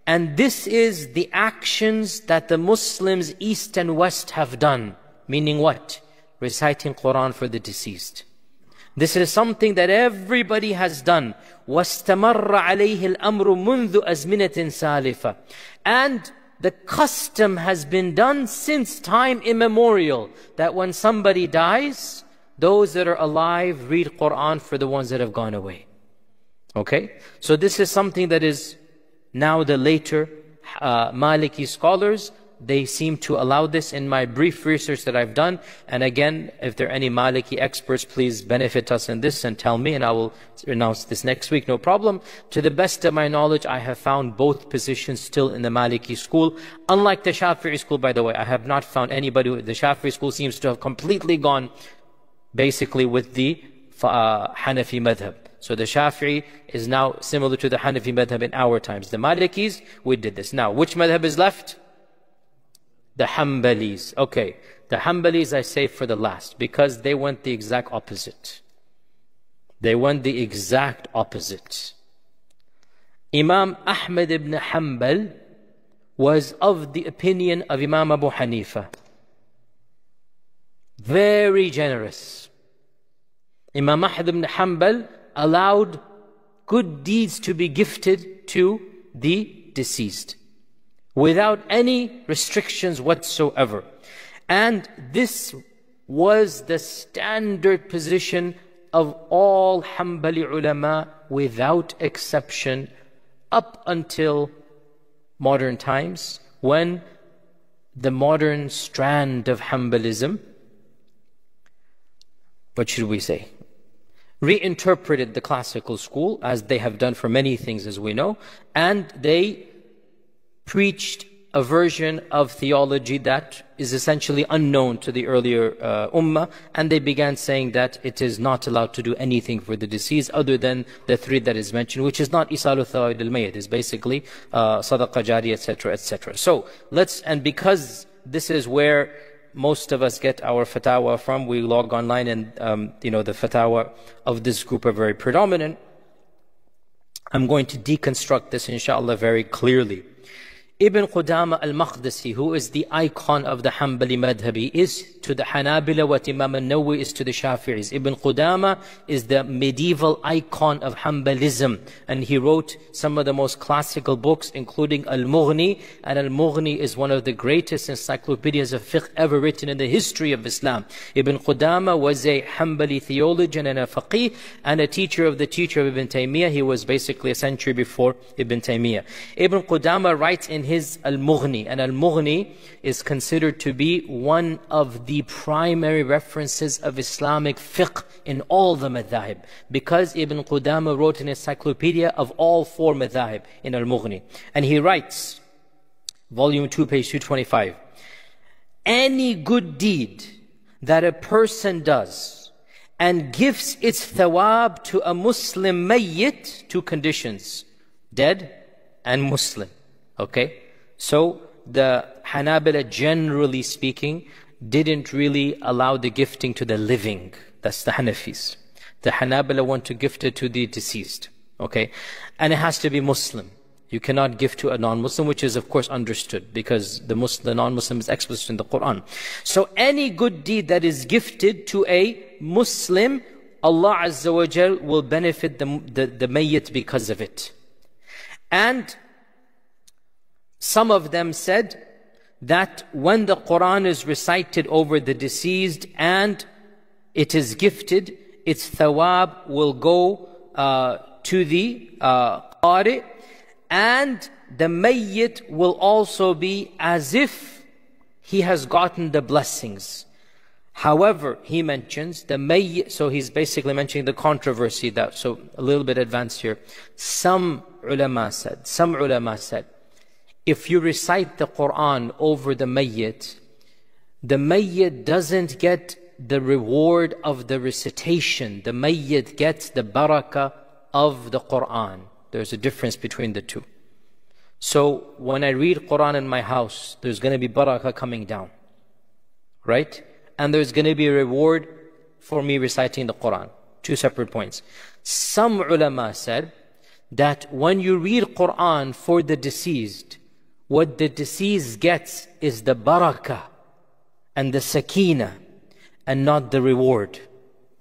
and this is the actions that the Muslims east and west have done. Meaning what? Reciting Quran for the deceased. This is something that everybody has done. وَاسْتَمَرَّ عَلَيْهِ الْأَمْرُ مُنْذُ أَزْمِنَةٍ سَالِفَةٍ. And the custom has been done since time immemorial, that when somebody dies, those that are alive read Quran for the ones that have gone away. Okay? So this is something that is now the later Maliki scholars, they seem to allow this in my brief research that I've done. And again, if there are any Maliki experts, please benefit us in this and tell me, and I will announce this next week, no problem. To the best of my knowledge, I have found both positions still in the Maliki school. Unlike the Shafi'i school, by the way, I have not found anybody. The Shafi'i school seems to have completely gone basically with the Hanafi madhab. So the Shafi'i is now similar to the Hanafi madhab in our times. The Malikis, we did this. Now, which madhab is left? The Hanbalis. Okay, the Hanbalis I save for the last because they went the exact opposite. They went the exact opposite. Imam Ahmad ibn Hanbal was of the opinion of Imam Abu Hanifa. Very generous. Imam Ahmad ibn Hanbal allowed good deeds to be gifted to the deceased without any restrictions whatsoever. And this was the standard position of all Hanbali ulama without exception up until modern times, when the modern strand of Hanbalism, what should we say, reinterpreted the classical school, as they have done for many things, as we know, and they preached a version of theology that is essentially unknown to the earlier ummah, and they began saying that it is not allowed to do anything for the deceased other than the three that is mentioned, which is not Isal al-Thawab al-Mayyit, is basically Sadaqah Jari, etc., etc. So and because this is where most of us get our fatwa from, we log online and the fatwa of this group are very predominant. I'm going to deconstruct this inshallah very clearly. Ibn Qudama al-Maqdisi, who is the icon of the Hanbali madhab, is to the Hanabila what Imam al-Nawawi is to the Shafi'is. Ibn Qudama is the medieval icon of Hanbalism, and he wrote some of the most classical books, including Al-Mughni, and Al-Mughni is one of the greatest encyclopedias of fiqh ever written in the history of Islam. Ibn Qudama was a Hanbali theologian and a faqih, and a teacher of the teacher of Ibn Taymiyyah. He was basically a century before Ibn Taymiyyah. Ibn Qudama writes in his Al-Mughni, and Al-Mughni is considered to be one of the primary references of Islamic fiqh in all the madhahib, because Ibn Qudama wrote an encyclopedia of all four madhahib in Al-Mughni. And he writes, volume 2, page 225, any good deed that a person does and gives its thawab to a Muslim mayyit, two conditions, dead and Muslim. Okay, so the Hanabila, generally speaking, didn't really allow the gifting to the living. That's the Hanafis. The Hanabila want to gift it to the deceased. Okay, and it has to be Muslim. You cannot gift to a non-Muslim, which is of course understood because the non-Muslim is explicit in the Quran. So any good deed that is gifted to a Muslim, Allah Azza wa Jal will benefit the mayyit because of it. And some of them said that when the Quran is recited over the deceased and it is gifted, its thawab will go to the qari, and the mayyit will also be as if he has gotten the blessings. However, he mentions the mayyit, so he's basically mentioning the controversy, that, so a little bit advanced here. Some ulama said, if you recite the Quran over the mayyit doesn't get the reward of the recitation. The mayyit gets the barakah of the Quran. There's a difference between the two. So when I read Quran in my house, there's going to be barakah coming down, right? And there's going to be a reward for me reciting the Quran. Two separate points. Some ulama said that when you read Quran for the deceased, what the deceased gets is the barakah and the sakina, and not the reward.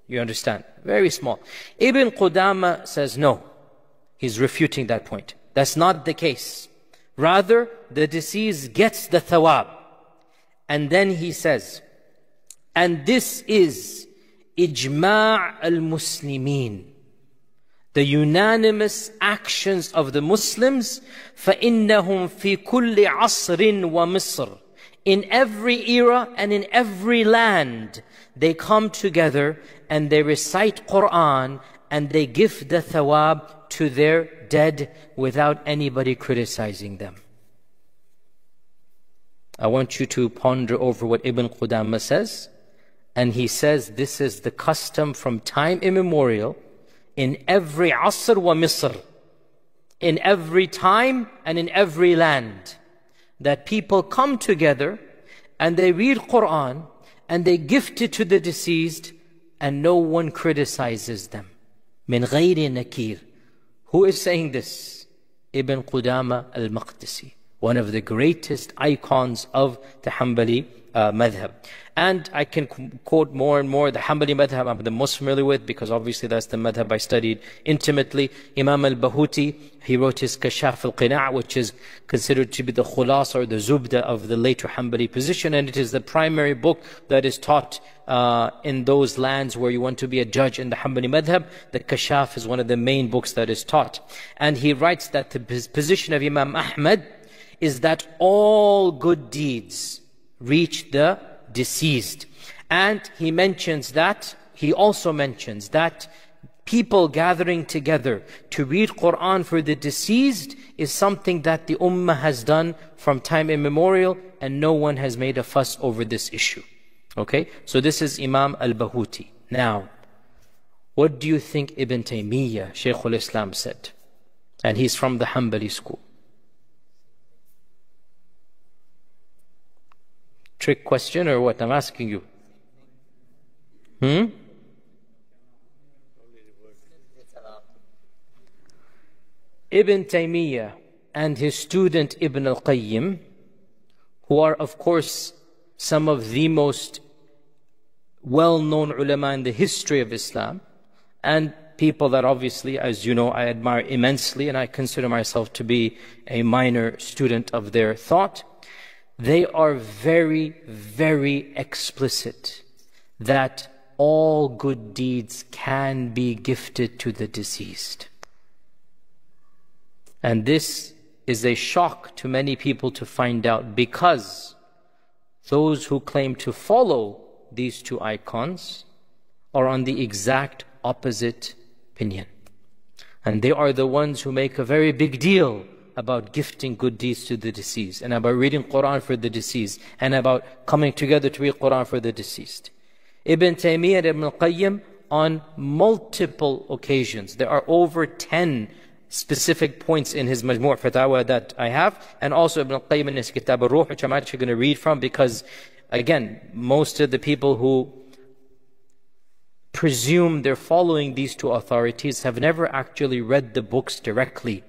You understand? Very small. Ibn Qudama says no. He's refuting that point. That's not the case. Rather, the deceased gets the thawab. And then he says, and this is ijma' al-muslimin, the unanimous actions of the Muslims. فَإِنَّهُمْ فِي كُلِّ عَصْرٍ وَمِصْرٍ, in every era and in every land, they come together and they recite Quran and they give the thawab to their dead without anybody criticizing them. I want you to ponder over what Ibn Qudama says. And he says this is the custom from time immemorial in every asr wa misr, in every time and in every land, that people come together and they read Quran and they gift it to the deceased and no one criticizes them. Min ghayri nakir. Who is saying this? Ibn Qudama al-Maqdisi, one of the greatest icons of the Hanbali madhab. And I can quote more and more. The Hanbali madhab I'm the most familiar with, because obviously that's the madhab I studied intimately. Imam al-Bahuti, he wrote his Kashaf al-Qina', which is considered to be the khulas or the zubda of the later Hanbali position, and it is the primary book that is taught in those lands where you want to be a judge in the Hanbali madhab. The Kashaf is one of the main books that is taught. And he writes that the position of Imam Ahmad is that all good deeds reach the deceased. And he also mentions that people gathering together to read Quran for the deceased is something that the ummah has done from time immemorial, and no one has made a fuss over this issue. Okay, so this is Imam al-Bahuti. Now, what do you think Ibn Taymiyyah, Shaykh al-Islam, said? And he's from the Hanbali school. Trick question or what? I'm asking you. Ibn Taymiyyah and his student Ibn al-Qayyim, who are of course some of the most well-known ulama in the history of Islam, and people that obviously, as you know, I admire immensely, and I consider myself to be a minor student of their thought. They are very, very explicit that all good deeds can be gifted to the deceased. And this is a shock to many people to find out, because those who claim to follow these two icons are on the exact opposite opinion. And they are the ones who make a very big deal about gifting good deeds to the deceased, and about reading Quran for the deceased, and about coming together to read Quran for the deceased. Ibn Taymiyyah and Ibn al-Qayyim, on multiple occasions, there are over 10 specific points in his Majmu' Fatawa that I have, and also Ibn al-Qayyim in his Kitab al-Ruh, which I'm actually going to read from, because again, most of the people who presume they're following these two authorities have never actually read the books directly.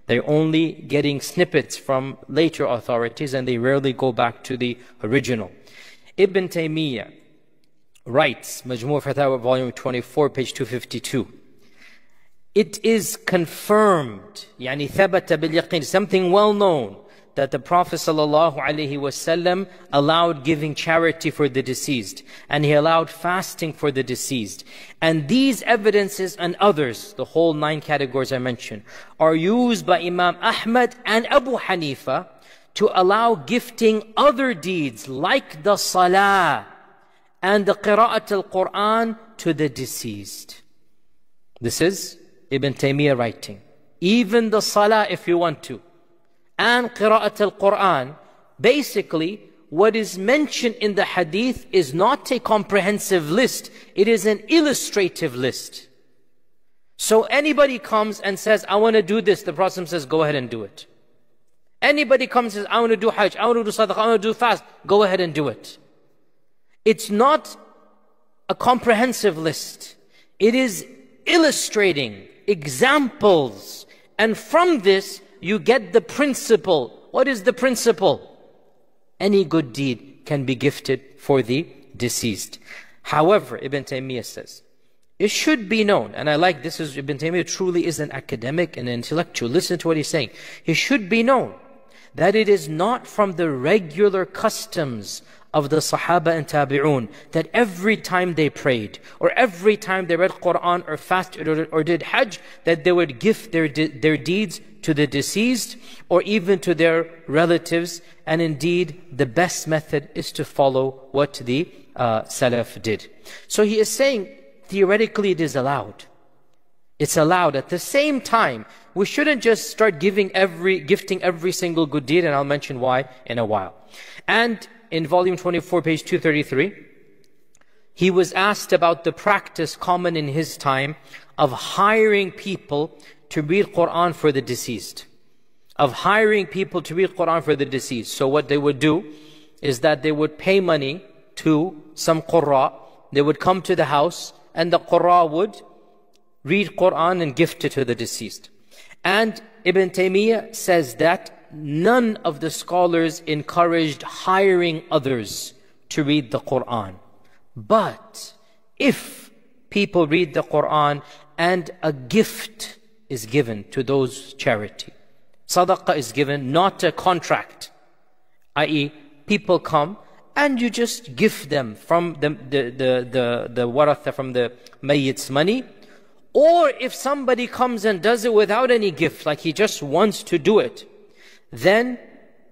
They're only getting snippets from later authorities, and they rarely go back to the original. Ibn Taymiyyah writes, Majmu' Fatawa, volume 24, page 252. It is confirmed, يعني ثبت باليقين, something well known, that the Prophet ﷺ allowed giving charity for the deceased, and he allowed fasting for the deceased. And these evidences and others, the whole 9 categories I mentioned, are used by Imam Ahmad and Abu Hanifa to allow gifting other deeds like the salah and the qira'at al-Quran to the deceased. This is Ibn Taymiyyah writing. Even the salah, if you want to, and qira'at al-Quran, basically what is mentioned in the hadith is not a comprehensive list, it is an illustrative list. So anybody comes and says, I want to do this, the Prophet says, go ahead and do it. Anybody comes and says, I want to do hajj, I want to do sadaqah, I want to do fast, go ahead and do it. It's not a comprehensive list. It is illustrating examples, and from this you get the principle. What is the principle? Any good deed can be gifted for the deceased. However, Ibn Taymiyyah says, it should be known, and I like this, is Ibn Taymiyyah truly is an academic and an intellectual. Listen to what he's saying. It should be known that it is not from the regular customs of the Sahaba and Tabi'un that every time they prayed, or every time they read Quran or fasted or did Hajj, that they would gift their deeds to the deceased or even to their relatives. And indeed, the best method is to follow what the Salaf did. So he is saying, theoretically it is allowed. It's allowed. At the same time, we shouldn't just start gifting every single good deed, and I'll mention why in a while. And in volume 24, page 233, he was asked about the practice common in his time of hiring people to read Quran for the deceased. So what they would do is that they would pay money to some qurra. They would come to the house and the qurra would read Quran and gift it to the deceased. And Ibn Taymiyyah says that none of the scholars encouraged hiring others to read the Quran. But if people read the Quran and a gift is given to those charity, sadaqah is given, not a contract, i.e. people come and you just gift them from the waratha, from the mayyit's money. Or if somebody comes and does it without any gift, like he just wants to do it, then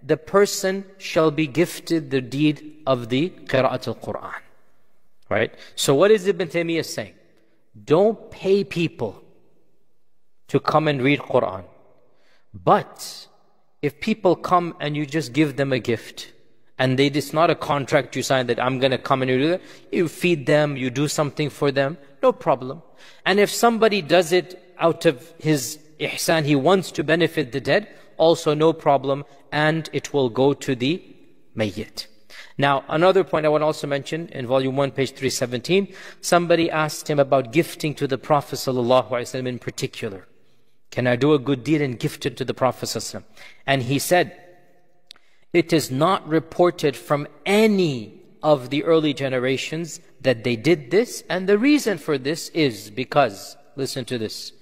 the person shall be gifted the deed of the qira'at al-Quran. Right? So what is Ibn Taymiyyah saying? Don't pay people to come and read Quran. But if people come and you just give them a gift, and it's not a contract you sign that I'm going to come and you do that, you feed them, you do something for them, no problem. And if somebody does it out of his ihsan, he wants to benefit the dead, also no problem, and it will go to the mayyit. Now, another point I want to also mention, in volume 1, page 317, somebody asked him about gifting to the Prophet ﷺ in particular. Can I do a good deed and gift it to the Prophet ﷺ? And he said, it is not reported from any of the early generations that they did this, and the reason for this is because, listen to this,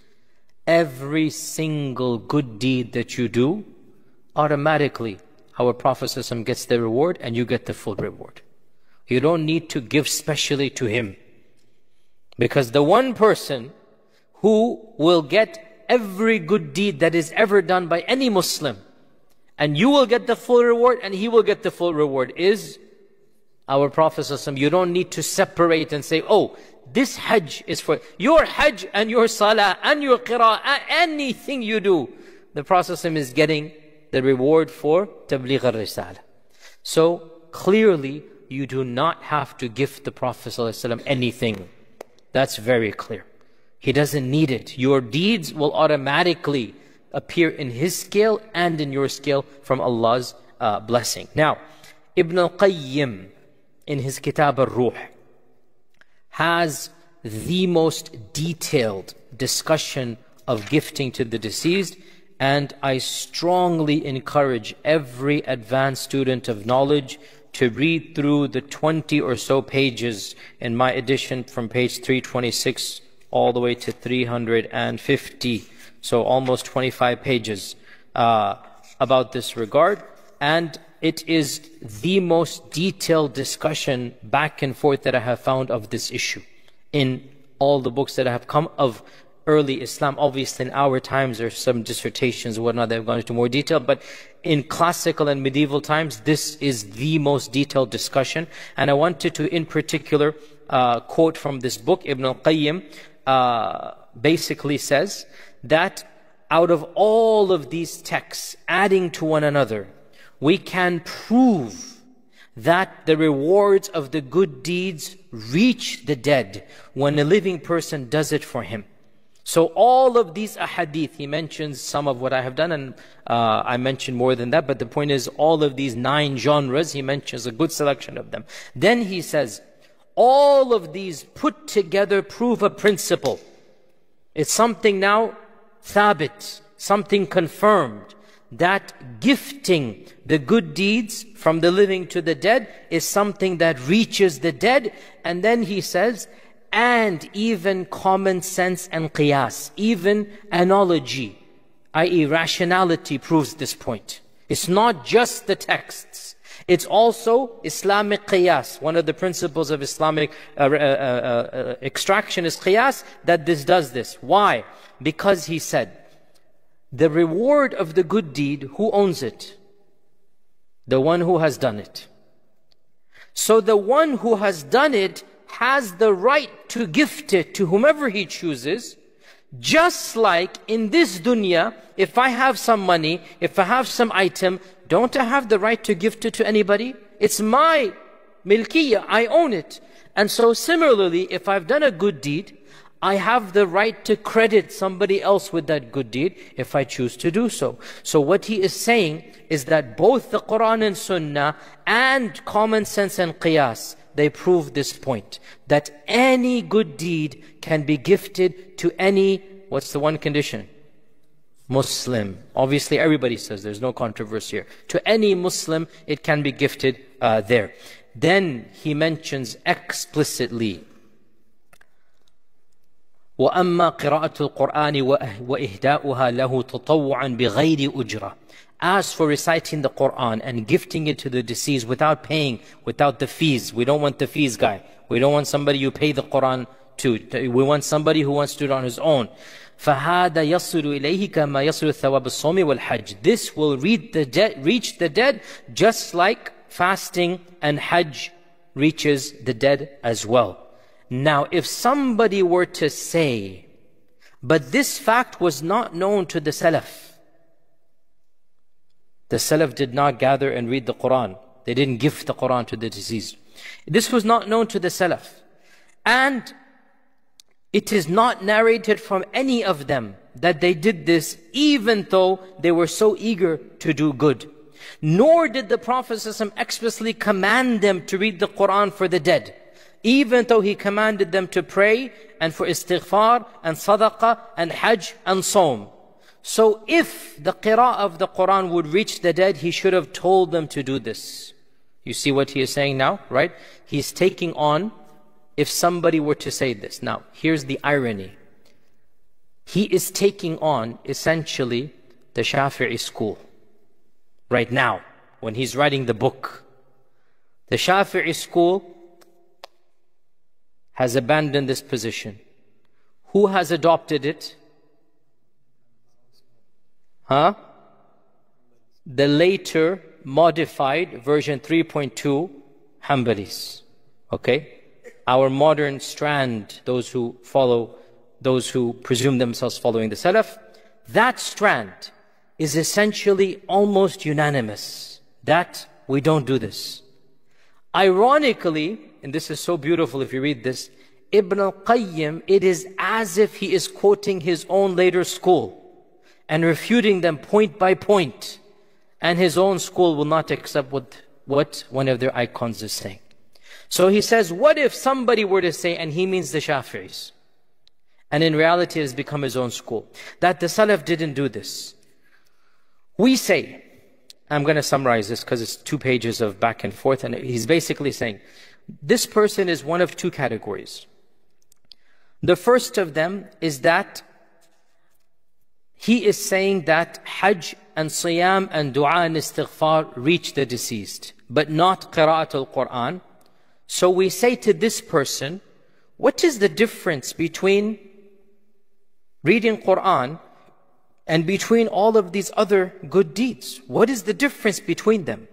every single good deed that you do, automatically our Prophet ﷺ gets the reward and you get the full reward. You don't need to give specially to him. Because the one person who will get every good deed that is ever done by any Muslim, and you will get the full reward and he will get the full reward, is our Prophet ﷺ. You don't need to separate and say, oh, this Hajj is for your Hajj and your Salah and your Qira'ah, anything you do, the Prophet ﷺ is getting the reward for Tabligh al-Risala. So clearly you do not have to gift the Prophet ﷺ anything. That's very clear. He doesn't need it. Your deeds will automatically appear in his scale and in your scale from Allah's blessing. Now, Ibn al-Qayyim in his Kitab al-Ruh has the most detailed discussion of gifting to the deceased, and I strongly encourage every advanced student of knowledge to read through the 20 or so pages in my edition from page 326 all the way to 350, so almost 25 pages about this regard. And it is the most detailed discussion back and forth that I have found of this issue in all the books that have come of early Islam. Obviously in our times there are some dissertations and whatnot that have gone into more detail, but in classical and medieval times this is the most detailed discussion. And I wanted to in particular quote from this book. Ibn al-Qayyim basically says that out of all of these texts adding to one another, we can prove that the rewards of the good deeds reach the dead when a living person does it for him. So all of these ahadith, he mentions some of what I have done, and I mentioned more than that, but the point is all of these 9 genres, he mentions a good selection of them. Then he says, all of these put together prove a principle. It's something now thabit, something confirmed, that gifting the good deeds from the living to the dead is something that reaches the dead. And then he says, and even common sense and qiyas, even analogy, i.e. rationality, proves this point. It's not just the texts. It's also Islamic qiyas. One of the principles of Islamic extraction is qiyas, that this does this. Why? Because he said, the reward of the good deed, who owns it? The one who has done it. So the one who has done it has the right to gift it to whomever he chooses. Just like in this dunya, if I have some money, if I have some item, don't I have the right to gift it to anybody? It's my milkiyya, I own it. And so similarly, if I've done a good deed, I have the right to credit somebody else with that good deed if I choose to do so. So what he is saying is that both the Quran and Sunnah and common sense and qiyas, they prove this point, that any good deed can be gifted to any, what's the one condition? Muslim. Obviously everybody says, there's no controversy here. To any Muslim, it can be gifted there. Then he mentions explicitly, وَأَمَّا قِرَاءَةُ الْقُرْآنِ وَإِهْدَاؤُهَا لَهُ تَطَوُّعًا بِغَيْرِ أُجْرَةٍ. As for reciting the Quran and gifting it to the deceased without paying, without the fees. We don't want the fees guy. We don't want somebody you pay the Quran to. We want somebody who wants to do it on his own. فَهَذَا يَصِلُ إِلَيْهِ كَمَا يَصِلُ الثَّوَابُ الصَّوْمِ وَالْحَجِّ. This will reach the dead just like fasting and Hajj reaches the dead as well. Now, if somebody were to say, but this fact was not known to the Salaf. The Salaf did not gather and read the Quran. They didn't gift the Quran to the deceased. This was not known to the Salaf. And it is not narrated from any of them that they did this even though they were so eager to do good. Nor did the Prophet ﷺ explicitly command them to read the Quran for the dead, even though he commanded them to pray and for istighfar and sadaqah and hajj and sawm. So if the qira'ah of the Quran would reach the dead, he should have told them to do this. You see what he is saying now, right? He's taking on, if somebody were to say this. Now, here's the irony. He is taking on, essentially, the Shafi'i school. Right now, when he's writing the book. The Shafi'i school has abandoned this position. Who has adopted it? The later modified version 3.2 Hanbalis. Okay? Our modern strand, those who presume themselves following the Salaf, that strand is essentially almost unanimous that we don't do this. Ironically, and this is so beautiful if you read this, Ibn al-Qayyim, it is as if he is quoting his own later school and refuting them point by point. And his own school will not accept what one of their icons is saying. So he says, what if somebody were to say, and he means the Shafi'is, and in reality it has become his own school, that the Salaf didn't do this. We say, I'm going to summarize this because it's 2 pages of back and forth, and he's basically saying, this person is one of 2 categories. The first of them is that he is saying that Hajj and Siyam and Dua and Istighfar reach the deceased, but not Qira'at al-Quran. So we say to this person, what is the difference between reading Quran and between all of these other good deeds? What is the difference between them?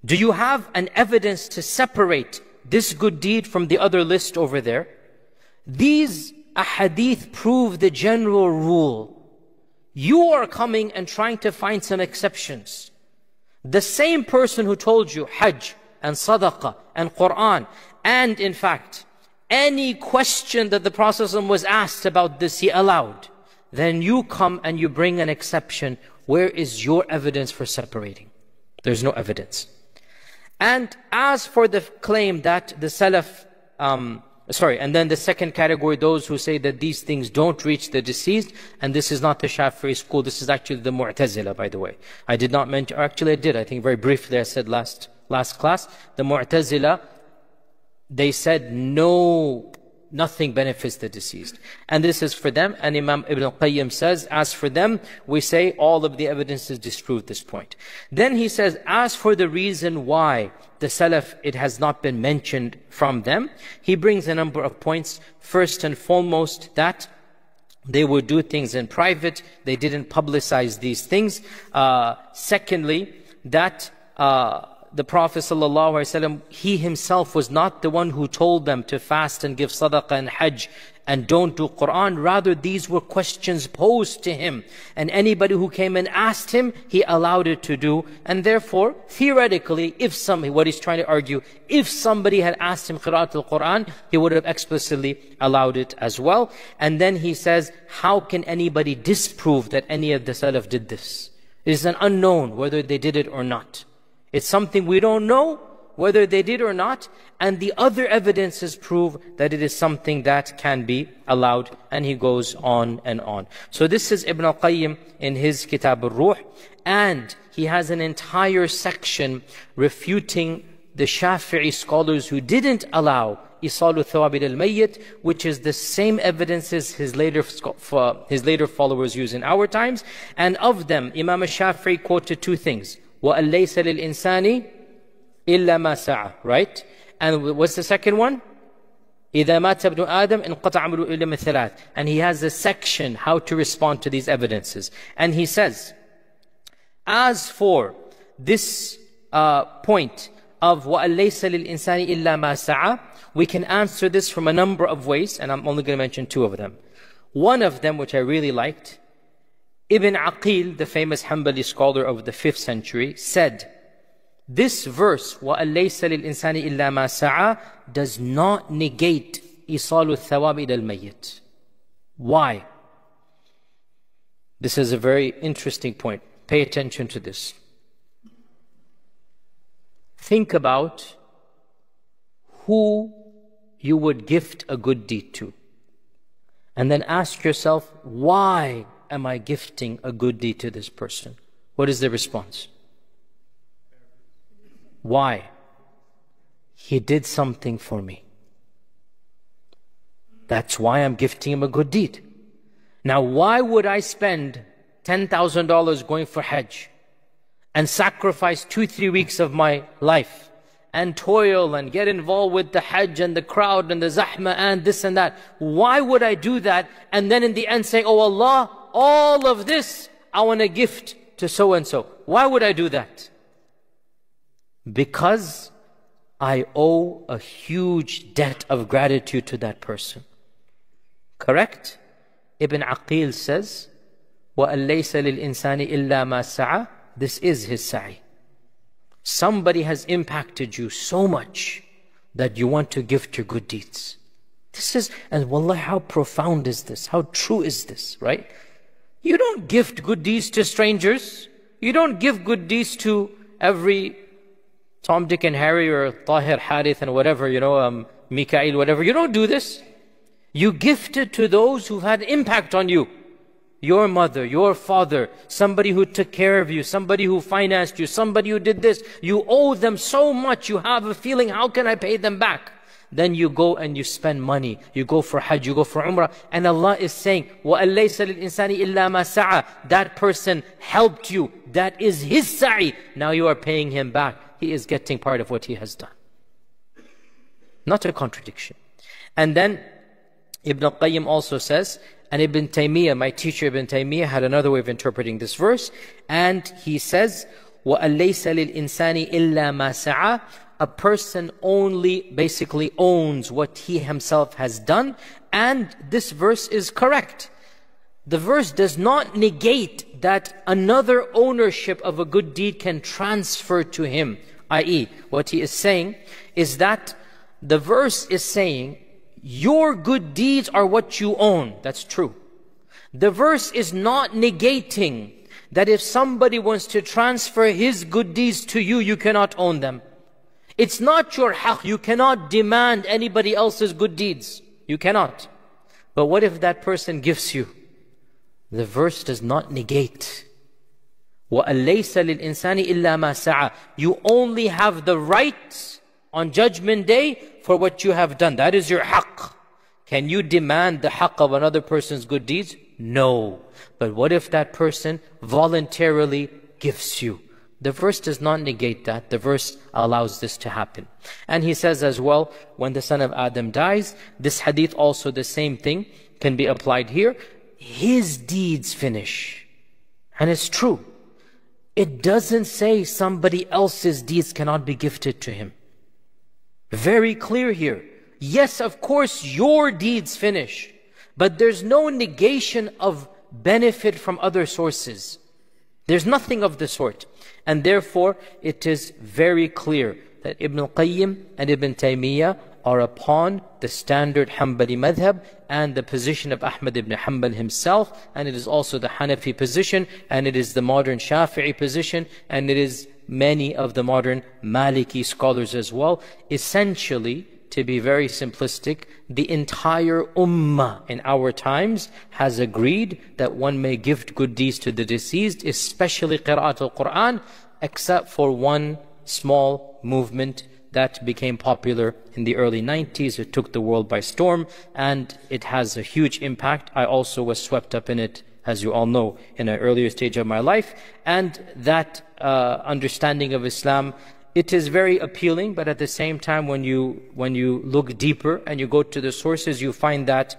Do you have an evidence to separate this good deed from the other list over there? These ahadith prove the general rule. You are coming and trying to find some exceptions. The same person who told you Hajj and Sadaqah and Quran, and in fact, any question that the Prophet ﷺ was asked about this, he allowed. Then you come and you bring an exception. Where is your evidence for separating? There's no evidence. And as for the claim that the Salaf, and then the second category, those who say that these things don't reach the deceased, and this is not the Shafi'i school, this is actually the Mu'tazila, by the way. I did not mention, actually I did, I think very briefly I said last class, the Mu'tazila, they said nothing benefits the deceased. And this is for them, and Imam Ibn al-Qayyim says, as for them, we say all of the evidences disprove this point. Then he says, as for the reason why the Salaf, it has not been mentioned from them, he brings a number of points. First and foremost, that they would do things in private, they didn't publicize these things. Secondly, that the Prophet ﷺ, he himself was not the one who told them to fast and give sadaqah and hajj and don't do Quran. Rather, these were questions posed to him. And anybody who came and asked him, he allowed it to do. And therefore, theoretically, what he's trying to argue, if somebody had asked him Qira'at al-Quran, he would have explicitly allowed it as well. And then he says, how can anybody disprove that any of the Salaf did this? It is an unknown whether they did it or not. It's something we don't know whether they did or not, and the other evidences prove that it is something that can be allowed, and he goes on and on. So this is Ibn al-Qayyim in his Kitab al-Ruh, and he has an entire section refuting the Shafi'i scholars who didn't allow Isal al-Thawab al-Mayyit, which is the same evidences his later followers use in our times. And of them, Imam al-Shafi'i quoted two things. وَأَلَّيْسَ لِلْإِنسَانِ إِلَّا مَا سَعَى. Right? And what's the second one? إِذَا مَاتَ ابْنُ آدَمْ إِنْقَطَعَ عَمْلُهُ إِلَّا مِنْ ثَلَاثٍ. And he has a section how to respond to these evidences. And he says, as for this point of وَأَلَّيْسَ لِلْإِنسَانِ إِلَّا مَا سَعَى, we can answer this from a number of ways, and I'm only going to mention two of them. One of them, which I really liked, Ibn Aqil, the famous Hanbali scholar of the 5th century, said, this verse, وَأَلَّيْسَ لِلْإِنسَانِ إِلَّا مَا سَعَى, does not negate إِصَالُ الثَّوَابِ إِلَى الْمَيِّتِ. Why? This is a very interesting point. Pay attention to this. Think about who you would gift a good deed to. And then ask yourself, why am I gifting a good deed to this person? What is the response? Why? He did something for me. That's why I'm gifting him a good deed. Now, why would I spend $10,000 going for Hajj and sacrifice 2-3 weeks of my life and toil and get involved with the Hajj and the crowd and the zahma and this and that? Why would I do that and then in the end say, oh Allah, all of this I want to gift to so and so? Why would I do that? Because I owe a huge debt of gratitude to that person. Correct? Ibn Aqil says, وَأَلَّيْسَ لِلْإِنسَانِ إِلَّا مَا سَعَى. This is his sa'i. Somebody has impacted you so much that you want to gift your good deeds. This is, and wallah, how profound is this? How true is this, right? You don't gift good deeds to strangers. You don't give good deeds to every Tom, Dick and Harry or Tahir, Harith and whatever, Mikael, whatever. You don't do this. You gift it to those who had impact on you. Your mother, your father, somebody who took care of you, somebody who financed you, somebody who did this. You owe them so much, you have a feeling, how can I pay them back? Then you go and you spend money. You go for Hajj, you go for Umrah. And Allah is saying, وَأَلَّيْسَ لِلْإِنسَانِ إِلَّا مَا سَعَى. That person helped you. That is his sa'i. Now you are paying him back. He is getting part of what he has done. Not a contradiction. And then Ibn al-Qayyim also says, and Ibn Taymiyyah, my teacher Ibn Taymiyyah, had another way of interpreting this verse, and he says, وَأَلَّيْسَ لِلْإِنسَانِ إِلَّا مَا سَعَى. A person only basically owns what he himself has done, and this verse is correct. The verse does not negate that another ownership of a good deed can transfer to him. I.e., what he is saying is that the verse is saying, your good deeds are what you own. That's true. The verse is not negating that if somebody wants to transfer his good deeds to you, you cannot own them. It's not your haqq. You cannot demand anybody else's good deeds. You cannot. But what if that person gives you? The verse does not negate. وَأَلَّيْسَ لِلْإِنسَانِ إِلَّا مَا سَعَى. You only have the right on Judgment Day for what you have done. That is your haqq. Can you demand the haqq of another person's good deeds? No. But what if that person voluntarily gives you? The verse does not negate that. The verse allows this to happen. And he says as well, when the son of Adam dies, this hadith also the same thing can be applied here. His deeds finish. And it's true. It doesn't say somebody else's deeds cannot be gifted to him. Very clear here. Yes, of course, your deeds finish, but there's no negation of benefit from other sources. There's nothing of the sort. And therefore, it is very clear that Ibn al-Qayyim and Ibn Taymiyyah are upon the standard Hanbali madhab and the position of Ahmad ibn Hanbal himself, and it is also the Hanafi position, and it is the modern Shafi'i position, and it is many of the modern Maliki scholars as well. Essentially, to be very simplistic, the entire ummah in our times has agreed that one may gift good deeds to the deceased, especially Qira'at al-Quran, except for one small movement that became popular in the early 90s. It took the world by storm, and it has a huge impact. I also was swept up in it, as you all know, in an earlier stage of my life. And that understanding of Islam, it is very appealing, but at the same time, when you look deeper and you go to the sources, you find that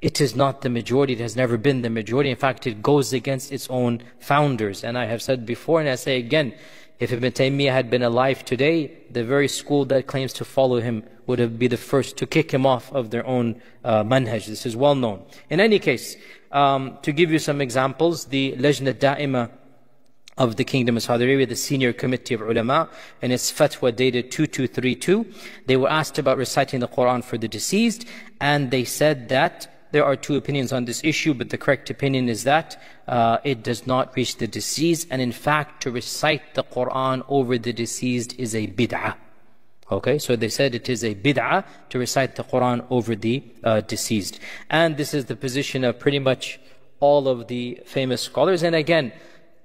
it is not the majority. It has never been the majority. In fact, it goes against its own founders. And I have said before, and I say again, if Ibn Taymiyyah had been alive today, the very school that claims to follow him would have been the first to kick him off of their own manhaj. This is well known. In any case, to give you some examples, the Lajna Da'ima of the Kingdom of Saudi Arabia, the senior committee of ulama, in its fatwa dated 2232, they were asked about reciting the Quran for the deceased, and they said that there are two opinions on this issue, but the correct opinion is that it does not reach the deceased, and in fact, to recite the Quran over the deceased is a bid'ah. Okay, so they said it is a bid'ah to recite the Quran over the deceased. And this is the position of pretty much all of the famous scholars. And again,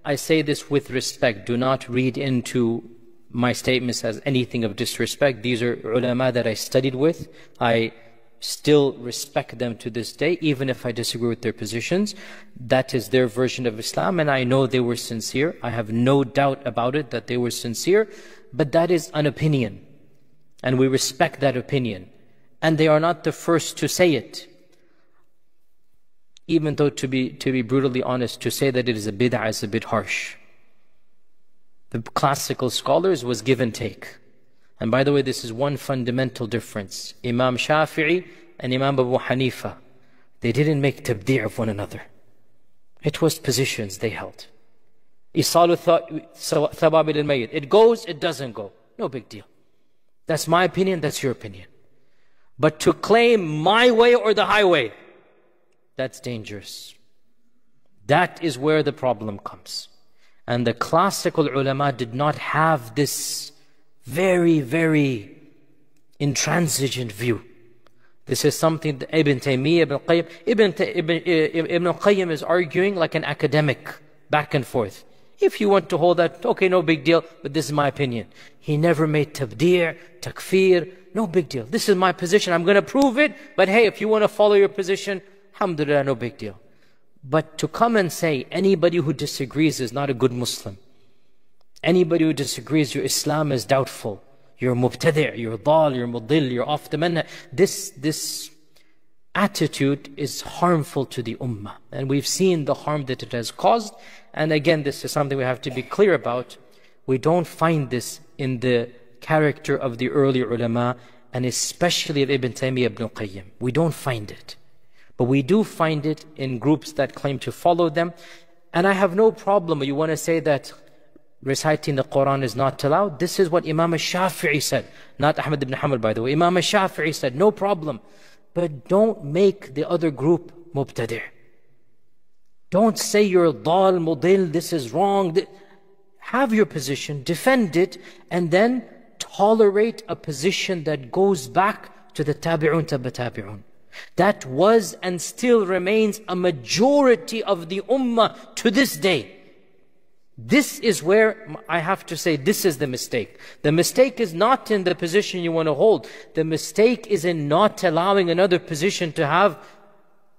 I say this with respect. Do not read into my statements as anything of disrespect. These are ulama that I studied with. I still respect them to this day, even if I disagree with their positions. That is their version of Islam, and I know they were sincere. I have no doubt about it that they were sincere, but that is an opinion, and we respect that opinion. And they are not the first to say it. Even though, to be brutally honest, to say that it is a bid'ah is a bit harsh. The classical scholars was give and take. And by the way, this is one fundamental difference. Imam Shafi'i and Imam Abu Hanifa, they didn't make tabdi' of one another. It was positions they held. Isal al-Thawab al-Mayyit. It goes, it doesn't go. No big deal. That's my opinion, that's your opinion. But to claim my way or the highway, that's dangerous. That is where the problem comes. And the classical ulama did not have this very, very intransigent view. This is something that Ibn Taymiyyah, Ibn al-Qayyim is arguing like an academic, back and forth. If you want to hold that, okay, no big deal, but this is my opinion. He never made tabdi', takfir, no big deal. This is my position, I'm going to prove it, but hey, if you want to follow your position, alhamdulillah, no big deal. But to come and say anybody who disagrees is not a good Muslim. Anybody who disagrees, your Islam is doubtful. You're mubtadi', you're dal, you're mudil, you're off the manhaj. This attitude is harmful to the ummah. And we've seen the harm that it has caused. And again, this is something we have to be clear about. We don't find this in the character of the early ulama, and especially of Ibn Taymiyyah, Ibn al-Qayyim. We don't find it. But we do find it in groups that claim to follow them. And I have no problem. You want to say that reciting the Quran is not allowed? This is what Imam al-Shafi'i said. Not Ahmad ibn Hanbal, by the way. Imam al-Shafi'i said, no problem. But don't make the other group mubtadi'. Don't say you're dal, mudil, this is wrong. Have your position, defend it, and then tolerate a position that goes back to the tabi'un, tabi'un. That was and still remains a majority of the ummah to this day. This is where I have to say this is the mistake. The mistake is not in the position you want to hold. The mistake is in not allowing another position to have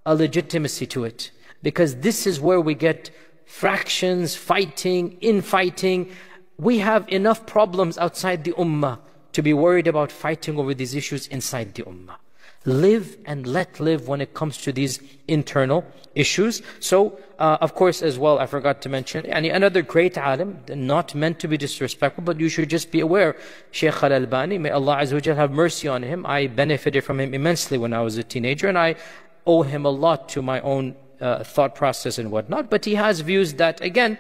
a legitimacy to it. Because this is where we get fractions, fighting, infighting. We have enough problems outside the ummah to be worried about fighting over these issues inside the ummah. live and let live when it comes to these internal issues. So, of course, as well, I forgot to mention, another great alim, not meant to be disrespectful, but you should just be aware, Shaykh al-Albani, may Allah Azza wa Jal have mercy on him. I benefited from him immensely when I was a teenager, and I owe him a lot to my own thought process and whatnot. But he has views that, again,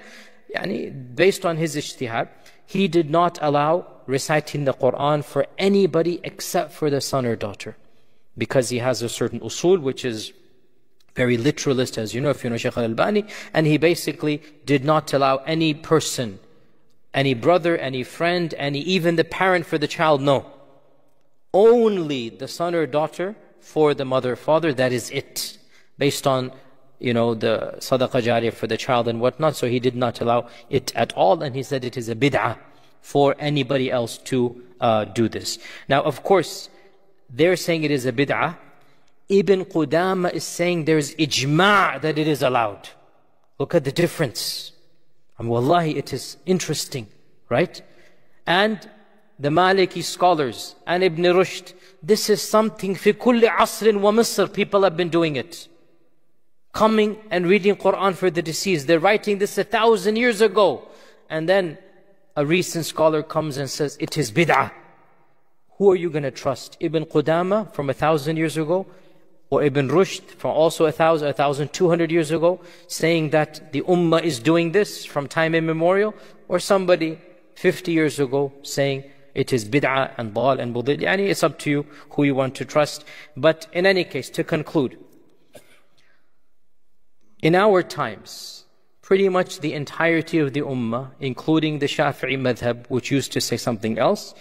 based on his ijtihad, he did not allow reciting the Quran for anybody except for the son or daughter, because he has a certain usul which is very literalist, as you know, if you know Shaykh al-Albani, and he basically did not allow any person, any brother, any friend, even the parent for the child, no. Only the son or daughter for the mother or father, that is it. Based on, the sadaqah jariyah for the child and whatnot, so he did not allow it at all, and he said it is a bid'ah for anybody else to do this. Now, of course, they're saying it is a bid'ah. Ibn Qudama is saying there's ijma' that it is allowed. Look at the difference. And wallahi, it is interesting, right? And the Maliki scholars and Ibn Rushd, this is something fi kulli asrin wa Misr, people have been doing it. Coming and reading Quran for the deceased. They're writing this 1,000 years ago. And then a recent scholar comes and says, it is bid'ah. Who are you going to trust? Ibn Qudama from 1,000 years ago? Or Ibn Rushd from also 1,200 years ago, saying that the ummah is doing this from time immemorial? Or somebody 50 years ago saying it is bid'ah and dal and budil? It's up to you who you want to trust. But in any case, to conclude, in our times, pretty much the entirety of the ummah, including the Shafi'i madhab, which used to say something else,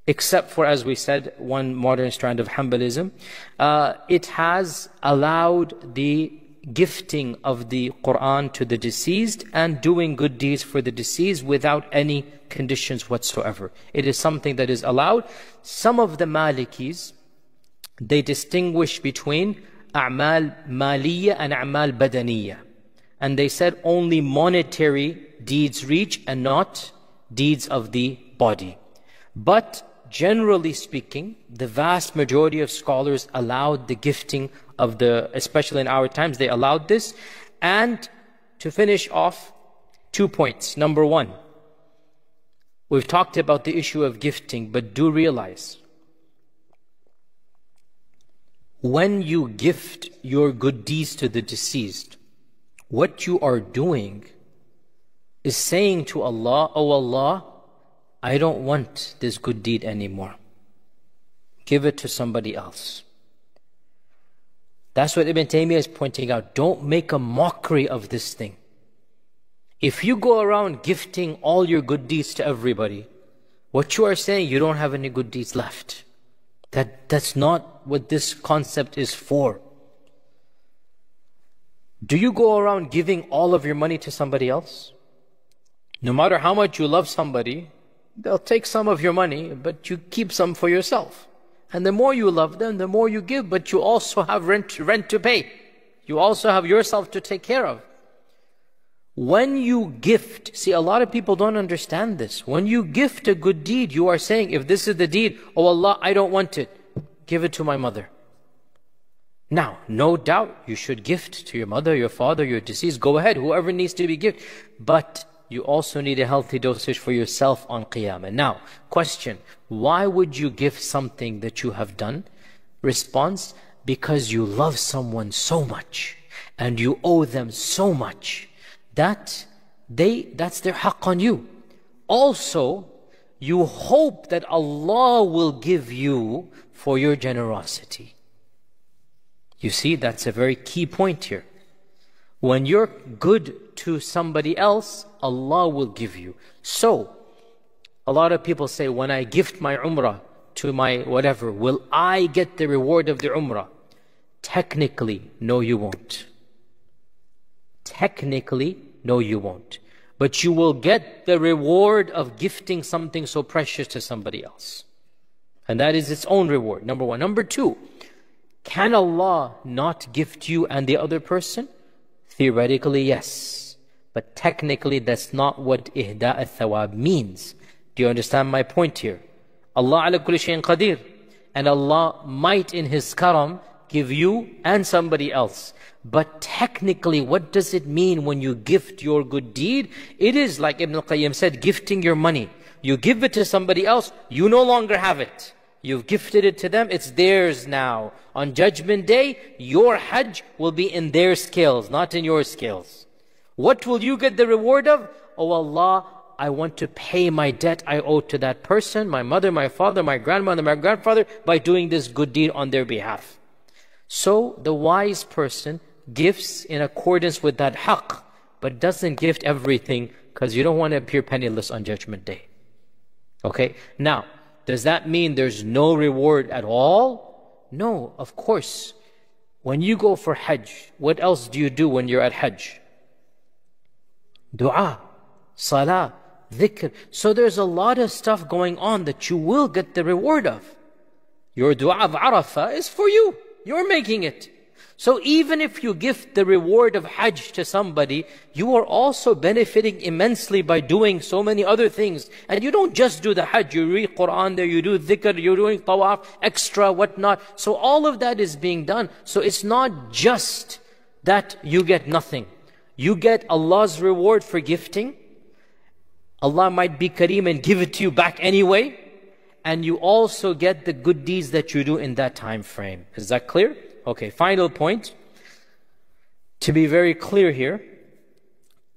except for, as we said, one modern strand of Hanbalism, it has allowed the gifting of the Quran to the deceased and doing good deeds for the deceased without any conditions whatsoever. It is something that is allowed. Some of the Malikis, they distinguish between a'mal maliyya and a'mal badaniyya. And they said only monetary deeds reach and not deeds of the body. But generally speaking, the vast majority of scholars allowed the gifting of especially in our times, they allowed this. And to finish off, 2 points. Number one, we've talked about the issue of gifting, but do realize, when you gift your good deeds to the deceased, what you are doing is saying to Allah, oh Allah, I don't want this good deed anymore. Give it to somebody else. That's what Ibn Taymiyyah is pointing out. Don't make a mockery of this thing. If you go around gifting all your good deeds to everybody, what you are saying, you don't have any good deeds left. That's not what this concept is for. Do you go around giving all of your money to somebody else? No matter how much you love somebody, they'll take some of your money, but you keep some for yourself. And the more you love them, the more you give, but you also have rent to pay. You also have yourself to take care of. When you gift, see, a lot of people don't understand this. When you gift a good deed, you are saying, if this is the deed, oh Allah, I don't want it. Give it to my mother. Now, no doubt, you should gift to your mother, your father, your deceased. Go ahead, whoever needs to be gifted. But you also need a healthy dosage for yourself on Qiyamah. Now, question, why would you gift something that you have done? Response, because you love someone so much and you owe them so much that that's their haqq on you. Also, you hope that Allah will give you for your generosity. You see, that's a very key point here. When you're good to somebody else, Allah will give you. So, a lot of people say, when I gift my umrah to my whatever, will I get the reward of the umrah? Technically, no you won't. Technically, no you won't. But you will get the reward of gifting something so precious to somebody else. And that is its own reward, number one. Number two, can Allah not gift you and the other person? Theoretically, yes. But technically, that's not what ihda al-Thawab means. Do you understand my point here? Allah ala kulli shayin qadir. and Allah might in His karam give you and somebody else. But technically, what does it mean when you gift your good deed? It is like Ibn al-Qayyim said, gifting your money. You give it to somebody else, you no longer have it. You've gifted it to them, it's theirs now. On Judgment Day, your Hajj will be in their scales, not in your scales. What will you get the reward of? Oh Allah, I want to pay my debt I owe to that person, my mother, my father, my grandmother, my grandfather, by doing this good deed on their behalf. So the wise person gifts in accordance with that haqq, but doesn't gift everything because you don't want to appear penniless on Judgment Day. Okay? Now, does that mean there's no reward at all? No, of course. When you go for Hajj, what else do you do when you're at Hajj? Dua, salah, dhikr. So there's a lot of stuff going on that you will get the reward of. Your dua of Arafah is for you. You're making it. So even if you give the reward of Hajj to somebody, you are also benefiting immensely by doing so many other things. And you don't just do the Hajj, you read Quran there, you do dhikr, you're doing tawaf, extra, whatnot. So all of that is being done. So it's not just that you get nothing. You get Allah's reward for gifting. Allah might be Kareem and give it to you back anyway. And you also get the good deeds that you do in that time frame. Is that clear? Okay, final point. To be very clear here,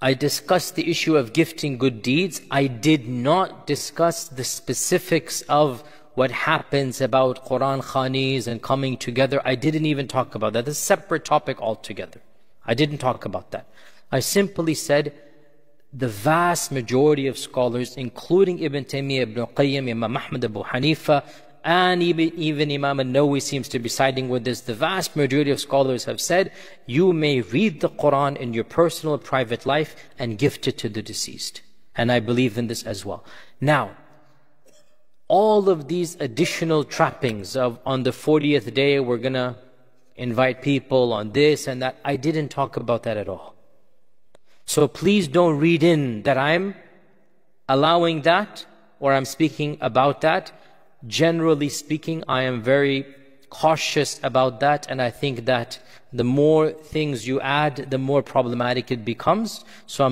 I discussed the issue of gifting good deeds. I did not discuss the specifics of what happens about Quran Khanis and coming together. I didn't even talk about that. That's a separate topic altogether. I didn't talk about that. I simply said the vast majority of scholars, including Ibn Taymiyyah, Ibn Qayyim, Imam Ahmad, Abu Hanifa, and even Imam al-Nawawi seems to be siding with this. The vast majority of scholars have said, you may read the Quran in your personal, private life and gift it to the deceased. And I believe in this as well. Now, all of these additional trappings of on the 40th day, we're going to invite people on this and that, I didn't talk about that at all. So please don't read in that I'm allowing that or I'm speaking about that. Generally speaking, I am very cautious about that, and I think that the more things you add, the more problematic it becomes. So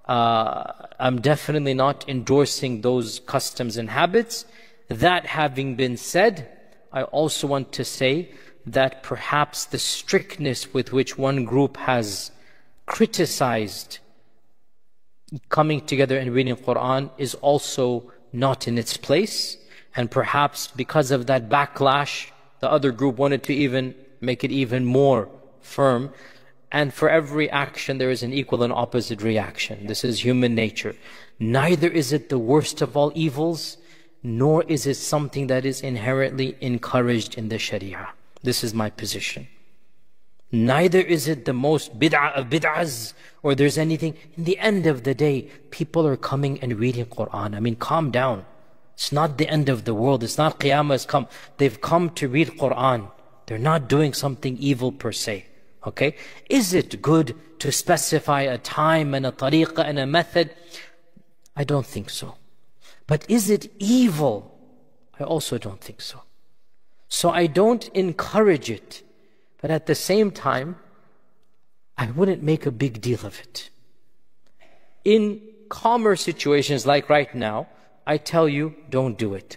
I'm definitely not endorsing those customs and habits. That having been said, I also want to say that perhaps the strictness with which one group has criticized coming together and reading Quran is also not in its place. And perhaps because of that backlash, the other group wanted to even make it even more firm. And for every action, there is an equal and opposite reaction. This is human nature. Neither is it the worst of all evils, nor is it something that is inherently encouraged in the Sharia. This is my position. Neither is it the most bid'ah of bid'ahs, or there's anything. In the end of the day, people are coming and reading Quran. I mean, calm down. It's not the end of the world. It's not Qiyamah has come. They've come to read Quran. They're not doing something evil per se. Okay? Is it good to specify a time and a tariqah and a method? I don't think so. But is it evil? I also don't think so. So I don't encourage it. But at the same time, I wouldn't make a big deal of it. In calmer situations like right now, I tell you, don't do it.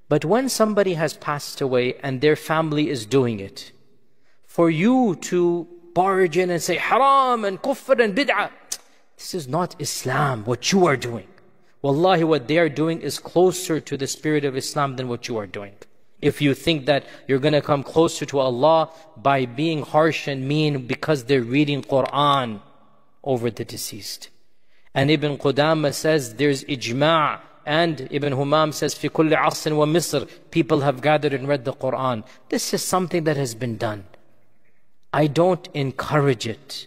But when somebody has passed away and their family is doing it, for you to barge in and say haram and kufr and bid'ah, this is not Islam, what you are doing. Wallahi, what they are doing is closer to the spirit of Islam than what you are doing. If you think that you're going to come closer to Allah by being harsh and mean because they're reading Quran over the deceased. And Ibn Qudamah says there's ijma'. And Ibn Humam says, في كل عصر ومصر, people have gathered and read the Quran. This is something that has been done. I don't encourage it,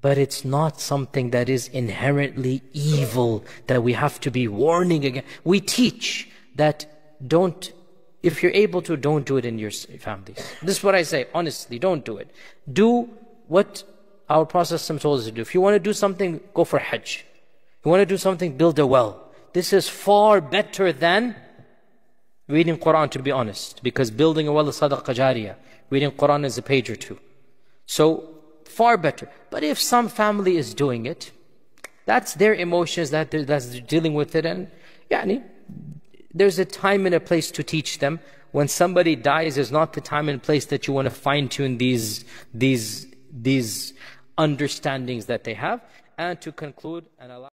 but it's not something that is inherently evil, that we have to be warning against. We teach that don't, if you're able to, don't do it in your families. This is what I say, honestly, don't do it. Do what our Prophet told us to do. If you want to do something, go for Hajj. If you want to do something, build a well. This is far better than reading Quran, to be honest, because building a well is sadaqah jariyah. Reading Quran is a page or two. So, far better. But if some family is doing it, that's their emotions, that's dealing with it, and there's a time and a place to teach them. When somebody dies, is not the time and place that you want to fine-tune these understandings that they have. And to conclude, and allow